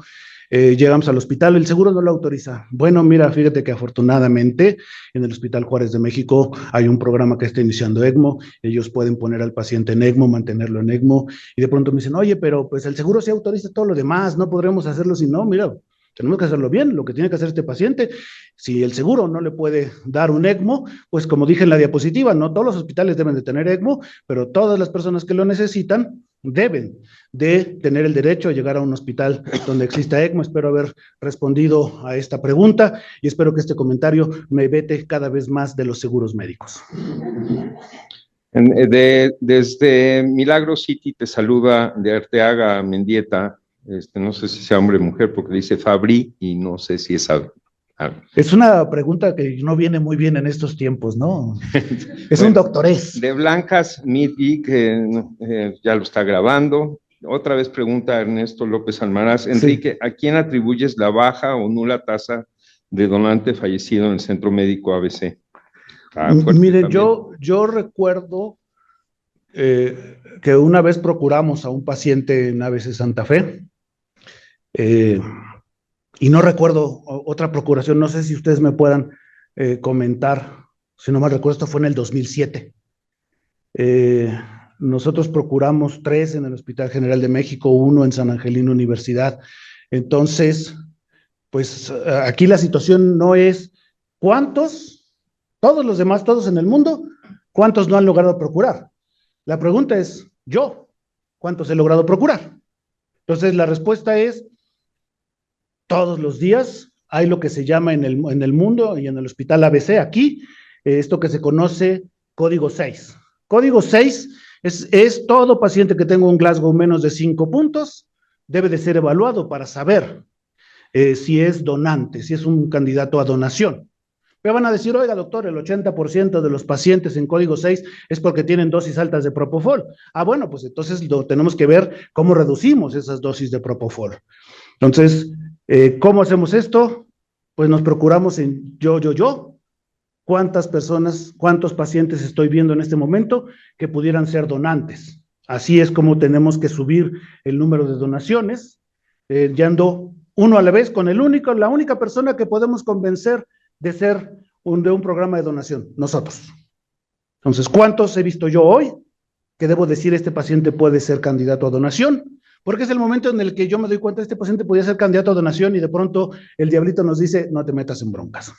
Speaker 2: llegamos al hospital, el seguro no lo autoriza. Bueno, mira, fíjate que afortunadamente en el Hospital Juárez de México hay un programa que está iniciando ECMO, ellos pueden poner al paciente en ECMO, mantenerlo en ECMO, y de pronto me dicen, oye, pero pues el seguro sí autoriza todo lo demás, no podremos hacerlo si no, mira, tenemos que hacerlo bien, lo que tiene que hacer este paciente. Si el seguro no le puede dar un ECMO, pues como dije en la diapositiva, no todos los hospitales deben de tener ECMO, pero todas las personas que lo necesitan deben de tener el derecho a llegar a un hospital donde exista ECMO. Espero haber respondido a esta pregunta y espero que este comentario me vete cada vez más de los seguros médicos.
Speaker 4: Desde Milagro City te saluda de Arteaga Mendieta. No sé si sea hombre o mujer porque dice Fabri y no sé si es
Speaker 2: Es una pregunta que no viene muy bien en estos tiempos, ¿no? Es bueno, un doctorés.
Speaker 4: De Blancas Midi, que ya lo está grabando. Otra vez pregunta Ernesto López Almaraz. Enrique, sí. ¿A quién atribuyes la baja o nula tasa de donante fallecido en el Centro Médico ABC?
Speaker 2: Miren, yo recuerdo que una vez procuramos a un paciente en ABC Santa Fe, y no recuerdo otra procuración, no sé si ustedes me puedan comentar, si no mal recuerdo, esto fue en el 2007. Nosotros procuramos 3 en el Hospital General de México, 1 en San Angelino Universidad. Entonces, pues aquí la situación no es cuántos, todos los demás, todos en el mundo, cuántos no han logrado procurar. La pregunta es, yo, ¿cuántos he logrado procurar? Entonces, la respuesta es, todos los días hay lo que se llama en el mundo y en el Hospital ABC, aquí, esto que se conoce código 6. Código 6 es todo paciente que tenga un Glasgow menos de 5 puntos, debe de ser evaluado para saber si es donante, si es un candidato a donación. Me van a decir, oiga, doctor, el 80% de los pacientes en código 6 es porque tienen dosis altas de propofol. Ah, bueno, pues entonces tenemos que ver cómo reducimos esas dosis de propofol. Entonces, ¿cómo hacemos esto? Pues nos procuramos en yo. ¿Cuántas personas, cuántos pacientes estoy viendo en este momento que pudieran ser donantes? Así es como tenemos que subir el número de donaciones, yendo uno a la vez con la única persona que podemos convencer de ser de un programa de donación, nosotros. Entonces, ¿cuántos he visto yo hoy que debo decir este paciente puede ser candidato a donación? Porque es el momento en el que yo me doy cuenta, este paciente podría ser candidato a donación y de pronto el diablito nos dice, no te metas en broncas.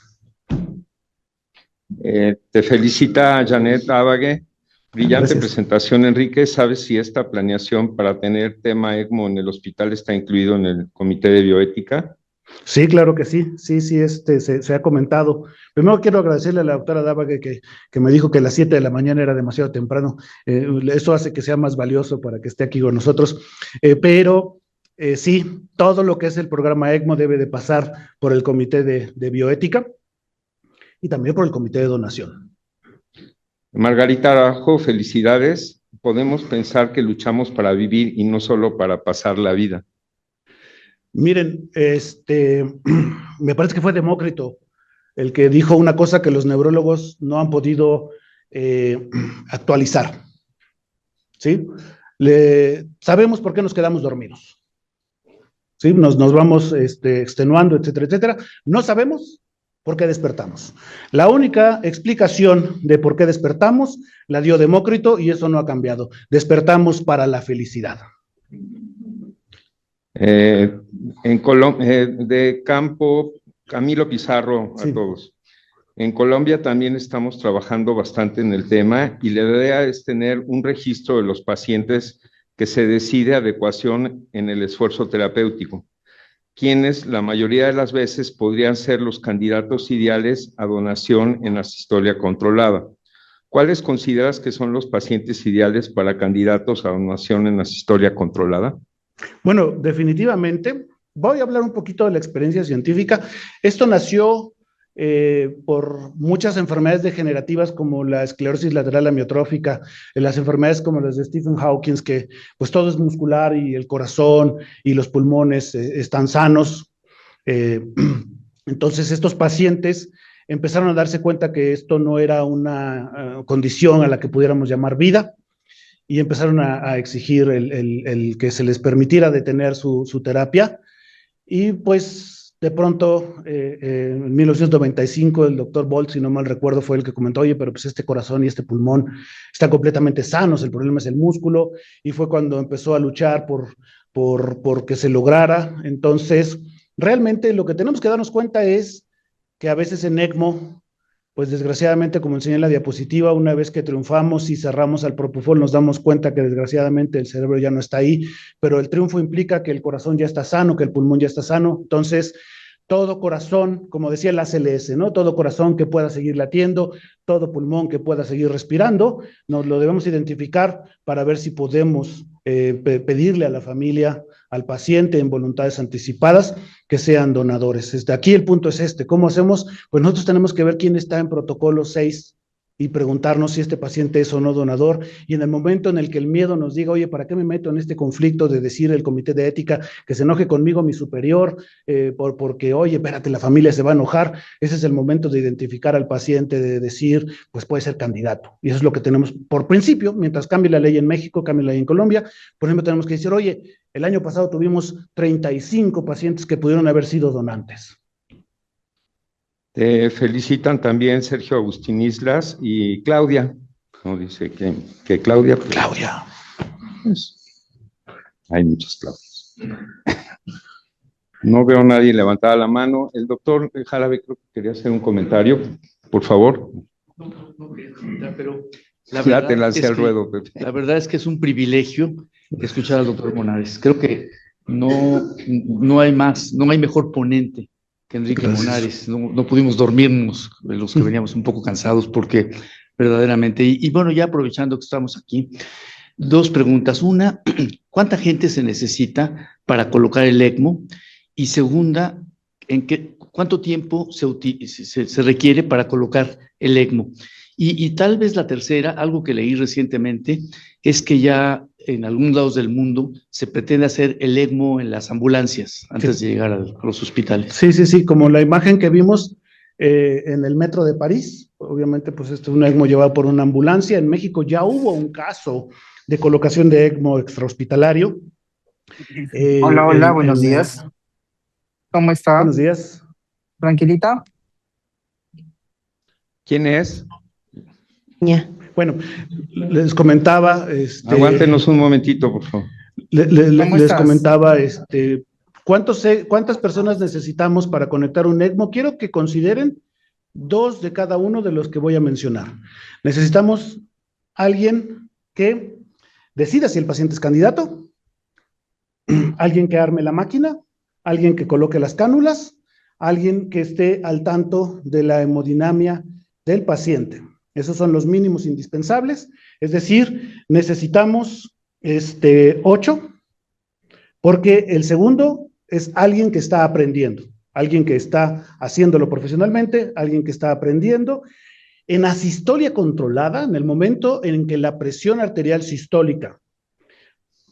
Speaker 4: Te felicita Janet Abague. Brillante
Speaker 2: Gracias.
Speaker 4: Presentación, Enrique. ¿Sabes si esta planeación para tener tema ECMO en el hospital está incluido en el Comité de Bioética?
Speaker 2: Sí, claro que sí, se ha comentado. Primero quiero agradecerle a la doctora Dava que me dijo que las 7 de la mañana era demasiado temprano. Eso hace que sea más valioso para que esté aquí con nosotros. Pero sí, todo lo que es el programa ECMO debe de pasar por el Comité de Bioética y también por el Comité de Donación.
Speaker 4: Margarita Araujo, felicidades. Podemos pensar que luchamos para vivir y no solo para pasar la vida.
Speaker 2: Miren, me parece que fue Demócrito el que dijo una cosa que los neurólogos no han podido actualizar, ¿sí? Sabemos por qué nos quedamos dormidos, ¿sí? Nos vamos extenuando, etcétera, etcétera. No sabemos por qué despertamos. La única explicación de por qué despertamos la dio Demócrito y eso no ha cambiado. Despertamos para la felicidad.
Speaker 4: De campo, Camilo Pizarro, a
Speaker 2: Sí.
Speaker 4: todos. En Colombia también estamos trabajando bastante en el tema y la idea es tener un registro de los pacientes que se decide adecuación en el esfuerzo terapéutico, quienes la mayoría de las veces podrían ser los candidatos ideales a donación en asistolia controlada. ¿Cuáles consideras que son los pacientes ideales para candidatos a donación en asistolia controlada?
Speaker 2: Bueno, definitivamente, voy a hablar un poquito de la experiencia científica. Esto nació por muchas enfermedades degenerativas como la esclerosis lateral amiotrófica, las enfermedades como las de Stephen Hawking, que pues todo es muscular y el corazón y los pulmones están sanos. Entonces estos pacientes empezaron a darse cuenta que esto no era una condición a la que pudiéramos llamar vida y empezaron a exigir el que se les permitiera detener su terapia. Y pues de pronto, en 1995, el doctor Bolt, si no mal recuerdo, fue el que comentó, oye, pero pues este corazón y este pulmón están completamente sanos, el problema es el músculo, y fue cuando empezó a luchar por que se lograra. Entonces, realmente lo que tenemos que darnos cuenta es que a veces en ECMO, pues desgraciadamente, como enseñé en la diapositiva, una vez que triunfamos y cerramos al propofol, nos damos cuenta que desgraciadamente el cerebro ya no está ahí, pero el triunfo implica que el corazón ya está sano, que el pulmón ya está sano. Entonces, todo corazón, como decía el ACLS, ¿no? Todo corazón que pueda seguir latiendo, todo pulmón que pueda seguir respirando, nos lo debemos identificar para ver si podemos pedirle a la familia, al paciente en voluntades anticipadas, que sean donadores. Aquí el punto es ¿cómo hacemos? Pues nosotros tenemos que ver quién está en protocolo 6 y preguntarnos si este paciente es o no donador, y en el momento en el que el miedo nos diga, oye, ¿para qué me meto en este conflicto de decir el comité de ética que se enoje conmigo mi superior, porque, oye, espérate, la familia se va a enojar? Ese es el momento de identificar al paciente, de decir, pues puede ser candidato, y eso es lo que tenemos por principio, mientras cambie la ley en México, cambie la ley en Colombia. Por ejemplo, tenemos que decir, oye, el año pasado tuvimos 35 pacientes que pudieron haber sido donantes.
Speaker 4: Te felicitan también Sergio Agustín Islas y Claudia. No dice que Claudia.
Speaker 2: Claudia.
Speaker 4: Pues, hay muchas Claudias. No veo a nadie levantar la mano. El doctor Jarabe creo que quería hacer un comentario, por favor.
Speaker 5: No quería comentar, pero la
Speaker 4: Ya
Speaker 5: verdad
Speaker 4: te lancé
Speaker 5: es
Speaker 4: al
Speaker 5: que-
Speaker 4: ruedo, Pepe.
Speaker 5: La verdad es que es un privilegio escuchar al doctor Monares. Creo que no hay mejor ponente que Enrique
Speaker 2: Gracias.
Speaker 5: Monares. No pudimos dormirnos, los que veníamos un poco cansados, porque verdaderamente, y bueno, ya aprovechando que estamos aquí, dos preguntas. Una, ¿cuánta gente se necesita para colocar el ECMO? Y segunda, ¿cuánto tiempo se requiere para colocar el ECMO? Y tal vez la tercera, algo que leí recientemente, es que ya en algunos lados del mundo se pretende hacer el ECMO en las ambulancias antes de llegar a los hospitales.
Speaker 2: Sí, como la imagen que vimos en el metro de París. Obviamente, pues esto es un ECMO llevado por una ambulancia. En México ya hubo un caso de colocación de ECMO extrahospitalario.
Speaker 6: Hola, buenos días. ¿Cómo está?
Speaker 2: Buenos días.
Speaker 6: ¿Tranquilita?
Speaker 4: ¿Quién es?
Speaker 1: Ya.
Speaker 2: Bueno, les comentaba,
Speaker 4: Aguántenos un momentito, por favor.
Speaker 6: ¿Cómo
Speaker 2: les
Speaker 6: estás?
Speaker 2: comentaba, ¿cuántas personas necesitamos para conectar un ECMO? Quiero que consideren 2 de cada uno de los que voy a mencionar. Necesitamos alguien que decida si el paciente es candidato, alguien que arme la máquina alguien que coloque las cánulas, alguien que esté al tanto de la hemodinamia del paciente. Esos son los mínimos indispensables, es decir, necesitamos 8, porque el segundo es alguien que está aprendiendo, alguien que está haciéndolo profesionalmente, alguien que está aprendiendo. En asistolia controlada, en el momento en que la presión arterial sistólica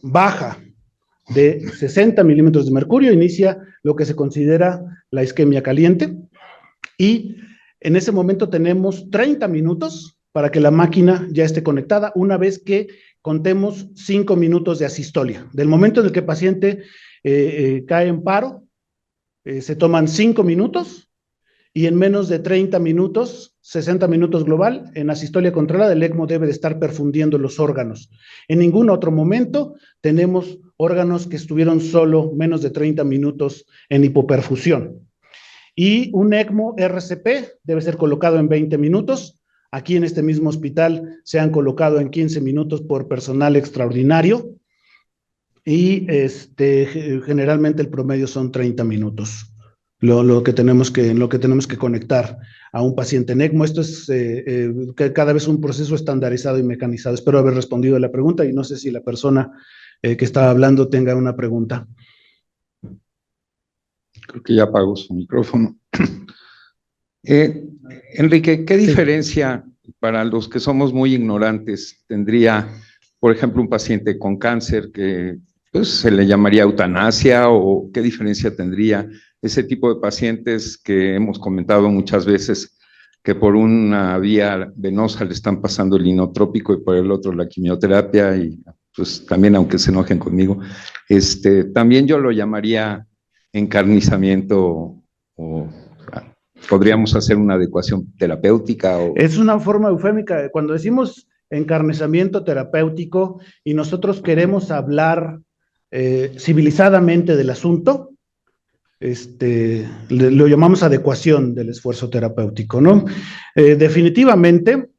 Speaker 2: baja de 60 milímetros de mercurio, inicia lo que se considera la isquemia caliente, y en ese momento tenemos 30 minutos para que la máquina ya esté conectada, una vez que contemos 5 minutos de asistolia. Del momento en el que el paciente cae en paro, se toman 5 minutos, y en menos de 30 minutos, 60 minutos global, en asistolia controlada, el ECMO debe de estar perfundiendo los órganos. En ningún otro momento tenemos órganos que estuvieron solo menos de 30 minutos en hipoperfusión. Y un ECMO RCP debe ser colocado en 20 minutos. Aquí en este mismo hospital se han colocado en 15 minutos por personal extraordinario, y generalmente el promedio son 30 minutos. Lo que tenemos que conectar a un paciente en ECMO. Esto es cada vez un proceso estandarizado y mecanizado. Espero haber respondido a la pregunta, y no sé si la persona que estaba hablando tenga una pregunta.
Speaker 4: Creo que ya apagó su micrófono. Enrique, ¿qué diferencia para los que somos muy ignorantes tendría, por ejemplo, un paciente con cáncer que pues, se le llamaría eutanasia, o qué diferencia tendría ese tipo de pacientes que hemos comentado muchas veces que por una vía venosa le están pasando el inotrópico y por el otro la quimioterapia? Y pues también, aunque se enojen conmigo, también yo lo llamaría encarnizamiento, o podríamos hacer una adecuación terapéutica.
Speaker 2: Es una forma eufémica. Cuando decimos encarnizamiento terapéutico y nosotros queremos hablar civilizadamente del asunto, lo llamamos adecuación del esfuerzo terapéutico, ¿no? Definitivamente,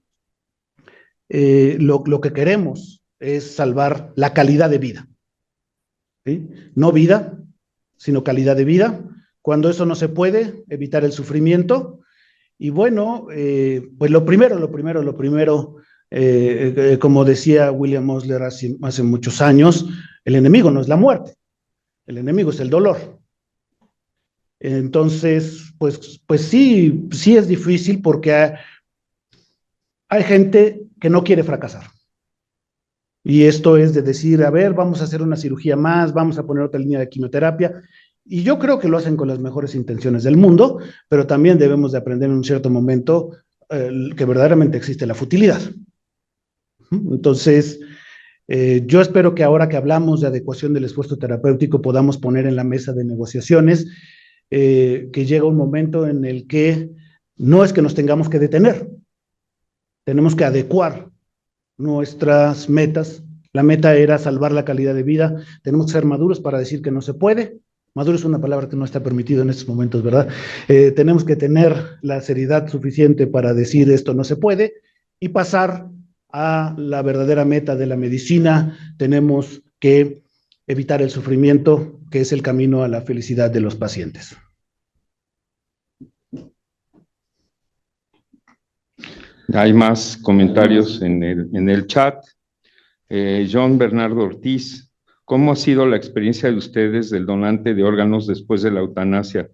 Speaker 2: lo que queremos es salvar la calidad de vida, ¿sí? No vida, sino calidad de vida. Cuando eso no se puede, evitar el sufrimiento. Y bueno, pues lo primero, como decía William Osler hace muchos años, el enemigo no es la muerte, el enemigo es el dolor. Entonces, pues sí es difícil, porque hay gente que no quiere fracasar. Y esto es de decir, a ver, vamos a hacer una cirugía más, vamos a poner otra línea de quimioterapia. Y yo creo que lo hacen con las mejores intenciones del mundo, pero también debemos de aprender en un cierto momento que verdaderamente existe la futilidad. Entonces, yo espero que ahora que hablamos de adecuación del esfuerzo terapéutico podamos poner en la mesa de negociaciones que llega un momento en el que no es que nos tengamos que detener, tenemos que adecuar nuestras metas. La meta era salvar la calidad de vida, tenemos que ser maduros para decir que no se puede. Maduro es una palabra que no está permitido en estos momentos, ¿verdad? Tenemos que tener la seriedad suficiente para decir esto no se puede, y pasar a la verdadera meta de la medicina. Tenemos que evitar el sufrimiento, que es el camino a la felicidad de los pacientes.
Speaker 4: Hay más comentarios en el chat. John Bernardo Ortiz, ¿cómo ha sido la experiencia de ustedes del donante de órganos después de la eutanasia?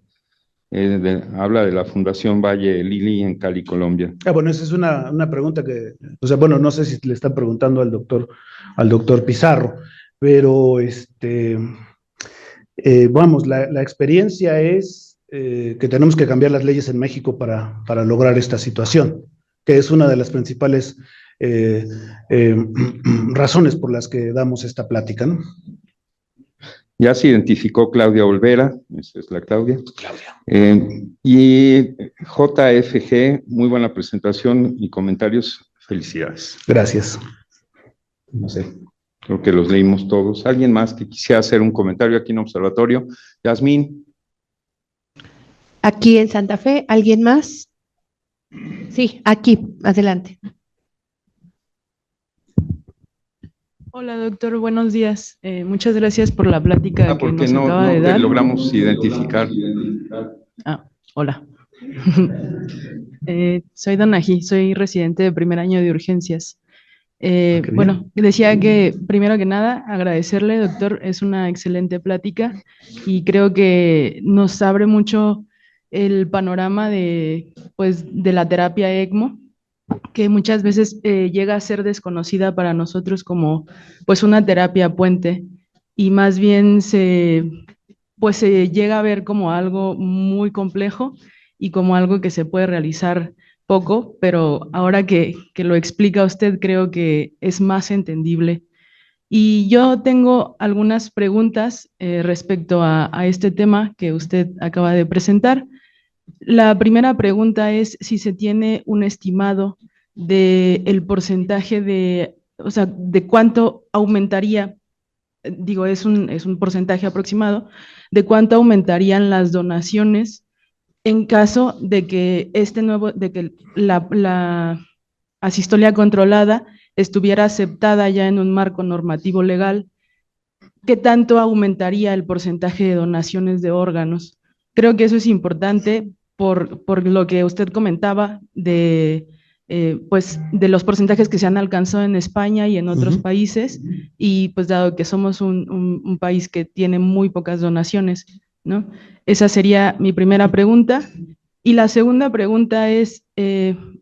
Speaker 4: Habla de la Fundación Valle Lili en Cali, Colombia.
Speaker 2: Bueno, esa es una pregunta que, no sé si le están preguntando al doctor Pizarro, pero la experiencia es que tenemos que cambiar las leyes en México para lograr esta situación, que es una de las principales razones por las que damos esta plática, ¿no?
Speaker 4: Ya se identificó Claudia Olvera, esa es la Claudia. Y JFG, muy buena presentación y comentarios, felicidades.
Speaker 2: Gracias.
Speaker 4: No sé, creo que los leímos todos. ¿Alguien más que quisiera hacer un comentario aquí en Observatorio? Yasmín.
Speaker 1: Aquí en Santa Fe, ¿alguien más? Sí, aquí, adelante.
Speaker 7: Hola, doctor, buenos días. Muchas gracias por la plática que
Speaker 4: Porque
Speaker 7: nos
Speaker 4: no,
Speaker 7: acaba de
Speaker 4: no te
Speaker 7: dar.
Speaker 4: logramos identificar.
Speaker 7: Hola. Soy Donají, soy residente de primer año de urgencias.
Speaker 2: Qué bien.
Speaker 7: Bueno, decía que primero que nada agradecerle, doctor, es una excelente plática y creo que nos abre mucho el panorama de, pues, de la terapia ECMO, que muchas veces llega a ser desconocida para nosotros como pues una terapia puente y más bien pues se llega a ver como algo muy complejo y como algo que se puede realizar poco, pero ahora que lo explica usted creo que es más entendible. Y yo tengo algunas preguntas respecto a este tema que usted acaba de presentar. La primera pregunta es si se tiene un estimado de el porcentaje de, o sea, de cuánto aumentaría, digo, es un porcentaje aproximado, de cuánto aumentarían las donaciones en caso de que de que la asistolia controlada estuviera aceptada ya en un marco normativo legal. ¿Qué tanto aumentaría el porcentaje de donaciones de órganos? Creo que eso es importante por lo que usted comentaba de, pues, de los porcentajes que se han alcanzado en España y en otros países, y pues dado que somos un país que tiene muy pocas donaciones, ¿no? Esa sería mi primera pregunta. Y la segunda pregunta es,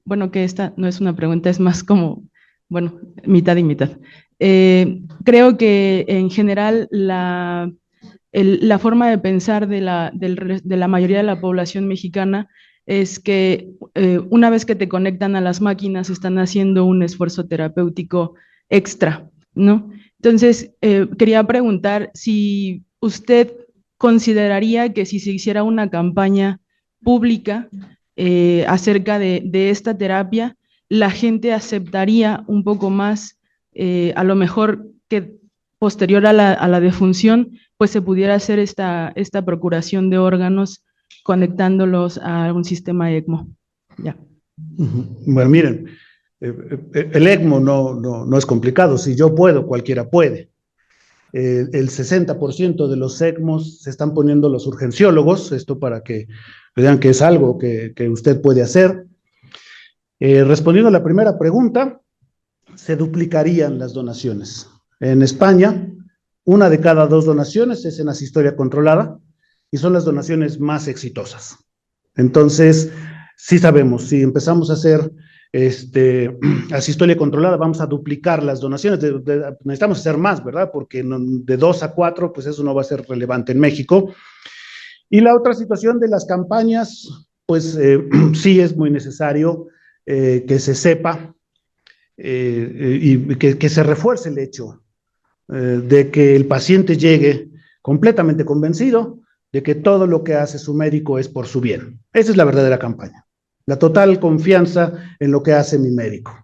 Speaker 7: bueno, que esta no es una pregunta, es más como, bueno, mitad y mitad. Creo que en general la forma de pensar de la mayoría de la población mexicana es que una vez que te conectan a las máquinas están haciendo un esfuerzo terapéutico extra, ¿no? Entonces, quería preguntar si usted consideraría que si se hiciera una campaña pública acerca de esta terapia, la gente aceptaría un poco más, a lo mejor que posterior a la defunción, pues se pudiera hacer esta procuración de órganos conectándolos a un sistema ECMO. Ya.
Speaker 2: Bueno, miren, el ECMO no es complicado. Si yo puedo, cualquiera puede. El 60% de los ECMOs se están poniendo los urgenciólogos, esto para que vean que es algo que usted puede hacer. Respondiendo a la primera pregunta, se duplicarían las donaciones. En España, 1 de cada 2 donaciones es en asistolia controlada y son las donaciones más exitosas. Entonces, sí sabemos, si empezamos a hacer asistolia controlada, vamos a duplicar las donaciones. Necesitamos hacer más, ¿verdad? Porque de 2 a 4, pues eso no va a ser relevante en México. Y la otra situación de las campañas, pues sí es muy necesario que se sepa y que se refuerce el hecho de que el paciente llegue completamente convencido de que todo lo que hace su médico es por su bien. Esa es la verdadera campaña. La total confianza en lo que hace mi médico.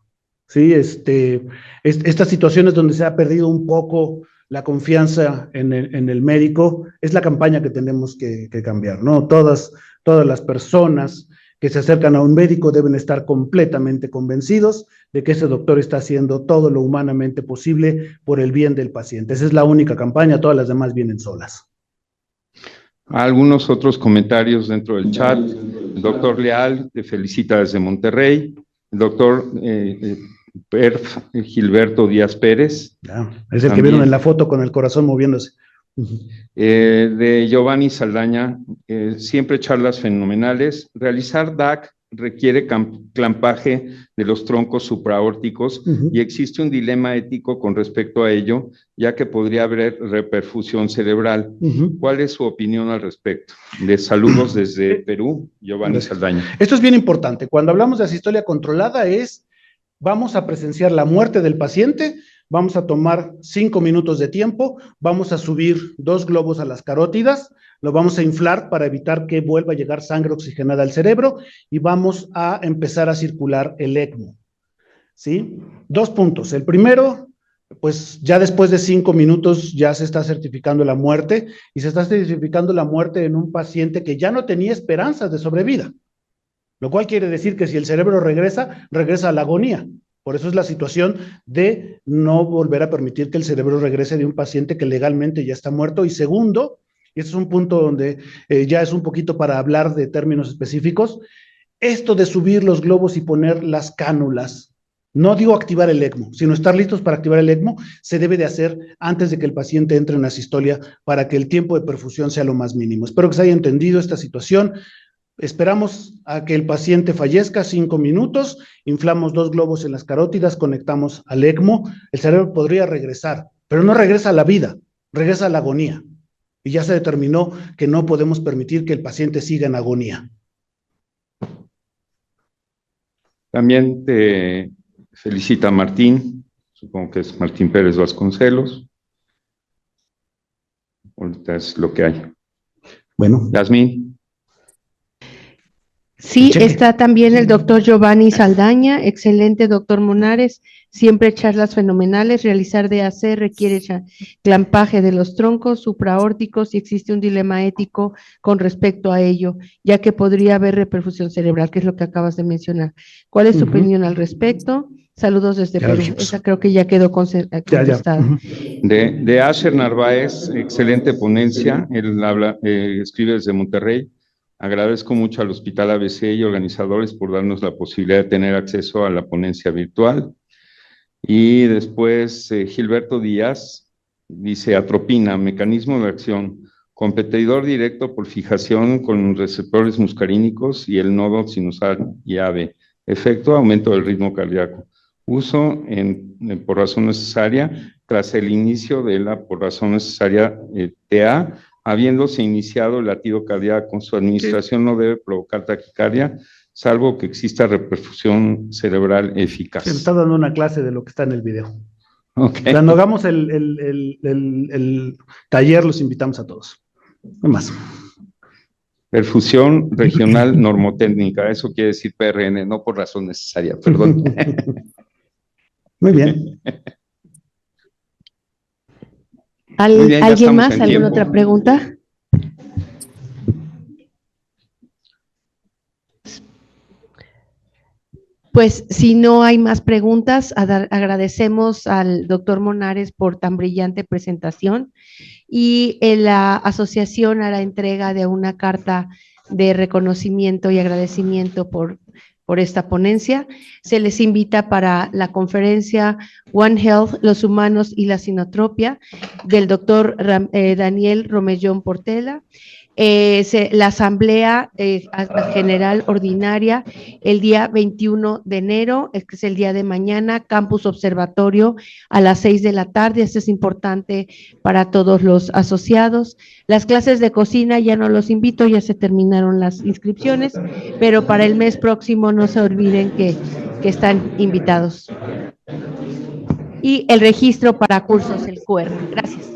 Speaker 2: ¿Sí? Estas situaciones donde se ha perdido un poco la confianza en el médico es la campaña que tenemos que cambiar, ¿no? Todas las personas que se acercan a un médico deben estar completamente convencidos de que ese doctor está haciendo todo lo humanamente posible por el bien del paciente. Esa es la única campaña, todas las demás vienen solas.
Speaker 4: Algunos otros comentarios dentro del chat. El doctor Leal te felicita desde Monterrey. El doctor Perf Gilberto Díaz Pérez.
Speaker 2: Ya, es el que vieron en la foto con el corazón moviéndose.
Speaker 4: De Giovanni Saldaña, siempre charlas fenomenales. Realizar DAC requiere clampaje de los troncos supraórticos y existe un dilema ético con respecto a ello, ya que podría haber reperfusión cerebral. ¿Cuál es su opinión al respecto? De saludos desde Perú, Giovanni Saldaña.
Speaker 2: Esto es bien importante. Cuando hablamos de asistolia controlada vamos a presenciar la muerte del paciente, vamos a tomar 5 minutos de tiempo, vamos a subir 2 globos a las carótidas, lo vamos a inflar para evitar que vuelva a llegar sangre oxigenada al cerebro y vamos a empezar a circular el ECMO. ¿Sí? 2 puntos. El primero, pues ya después de 5 minutos ya se está certificando la muerte y se está certificando la muerte en un paciente que ya no tenía esperanzas de sobrevida. Lo cual quiere decir que si el cerebro regresa a la agonía. Por eso es la situación de no volver a permitir que el cerebro regrese de un paciente que legalmente ya está muerto. Y segundo, y este es un punto donde ya es un poquito para hablar de términos específicos, esto de subir los globos y poner las cánulas, no digo activar el ECMO, sino estar listos para activar el ECMO, se debe de hacer antes de que el paciente entre en asistolia para que el tiempo de perfusión sea lo más mínimo. Espero que se haya entendido esta situación. Esperamos a que el paciente fallezca 5 minutos, inflamos 2 globos en las carótidas, conectamos al ECMO, el cerebro podría regresar, pero no regresa a la vida, regresa a la agonía. Y ya se determinó que no podemos permitir que el paciente siga en agonía.
Speaker 4: También te felicita Martín, supongo que es Martín Pérez Vasconcelos. Ahorita es lo que hay.
Speaker 2: Bueno.
Speaker 4: Yasmín.
Speaker 1: Sí, está también el doctor Giovanni Saldaña, excelente doctor Monares, siempre charlas fenomenales, realizar DAC requiere clampaje de los troncos supraórticos y existe un dilema ético con respecto a ello, ya que podría haber reperfusión cerebral, que es lo que acabas de mencionar. ¿Cuál es su opinión al respecto? Saludos desde Perú. Esa creo que ya quedó contestada.
Speaker 4: De Asher Narváez, excelente ponencia, él habla, escribe desde Monterrey. Agradezco mucho al Hospital ABC y organizadores por darnos la posibilidad de tener acceso a la ponencia virtual. Y después Gilberto Díaz dice: atropina, mecanismo de acción, competidor directo por fijación con receptores muscarínicos y el nodo sinusal y AVE. Efecto, aumento del ritmo cardíaco. Uso por razón necesaria tras el inicio de la por razón necesaria TA, habiéndose iniciado el latido cardíaco. Su administración no debe provocar taquicardia, salvo que exista reperfusión cerebral eficaz.
Speaker 2: Se me está dando una clase de lo que está en el video.
Speaker 4: Okay.
Speaker 2: Cuando hagamos el taller, los invitamos a todos. No más.
Speaker 4: Perfusión regional normotécnica, eso quiere decir PRN, no por razón necesaria, perdón.
Speaker 2: Muy bien.
Speaker 4: Muy bien,
Speaker 1: ¿Alguien más? ¿Alguna otra pregunta? Pues si no hay más preguntas, agradecemos al doctor Monares por tan brillante presentación y la asociación a la entrega de una carta de reconocimiento y agradecimiento por esta ponencia. Se les invita para la conferencia One Health, los humanos y la sinotropia del doctor Daniel Romellón Portela. La asamblea general ordinaria el día 21 de enero, que es el día de mañana, campus observatorio a las 6 de la tarde. Esto es importante para todos los asociados. Las clases de cocina ya no los invito, ya se terminaron las inscripciones, pero para el mes próximo no se olviden que están invitados. Y el registro para cursos, el QR. Gracias.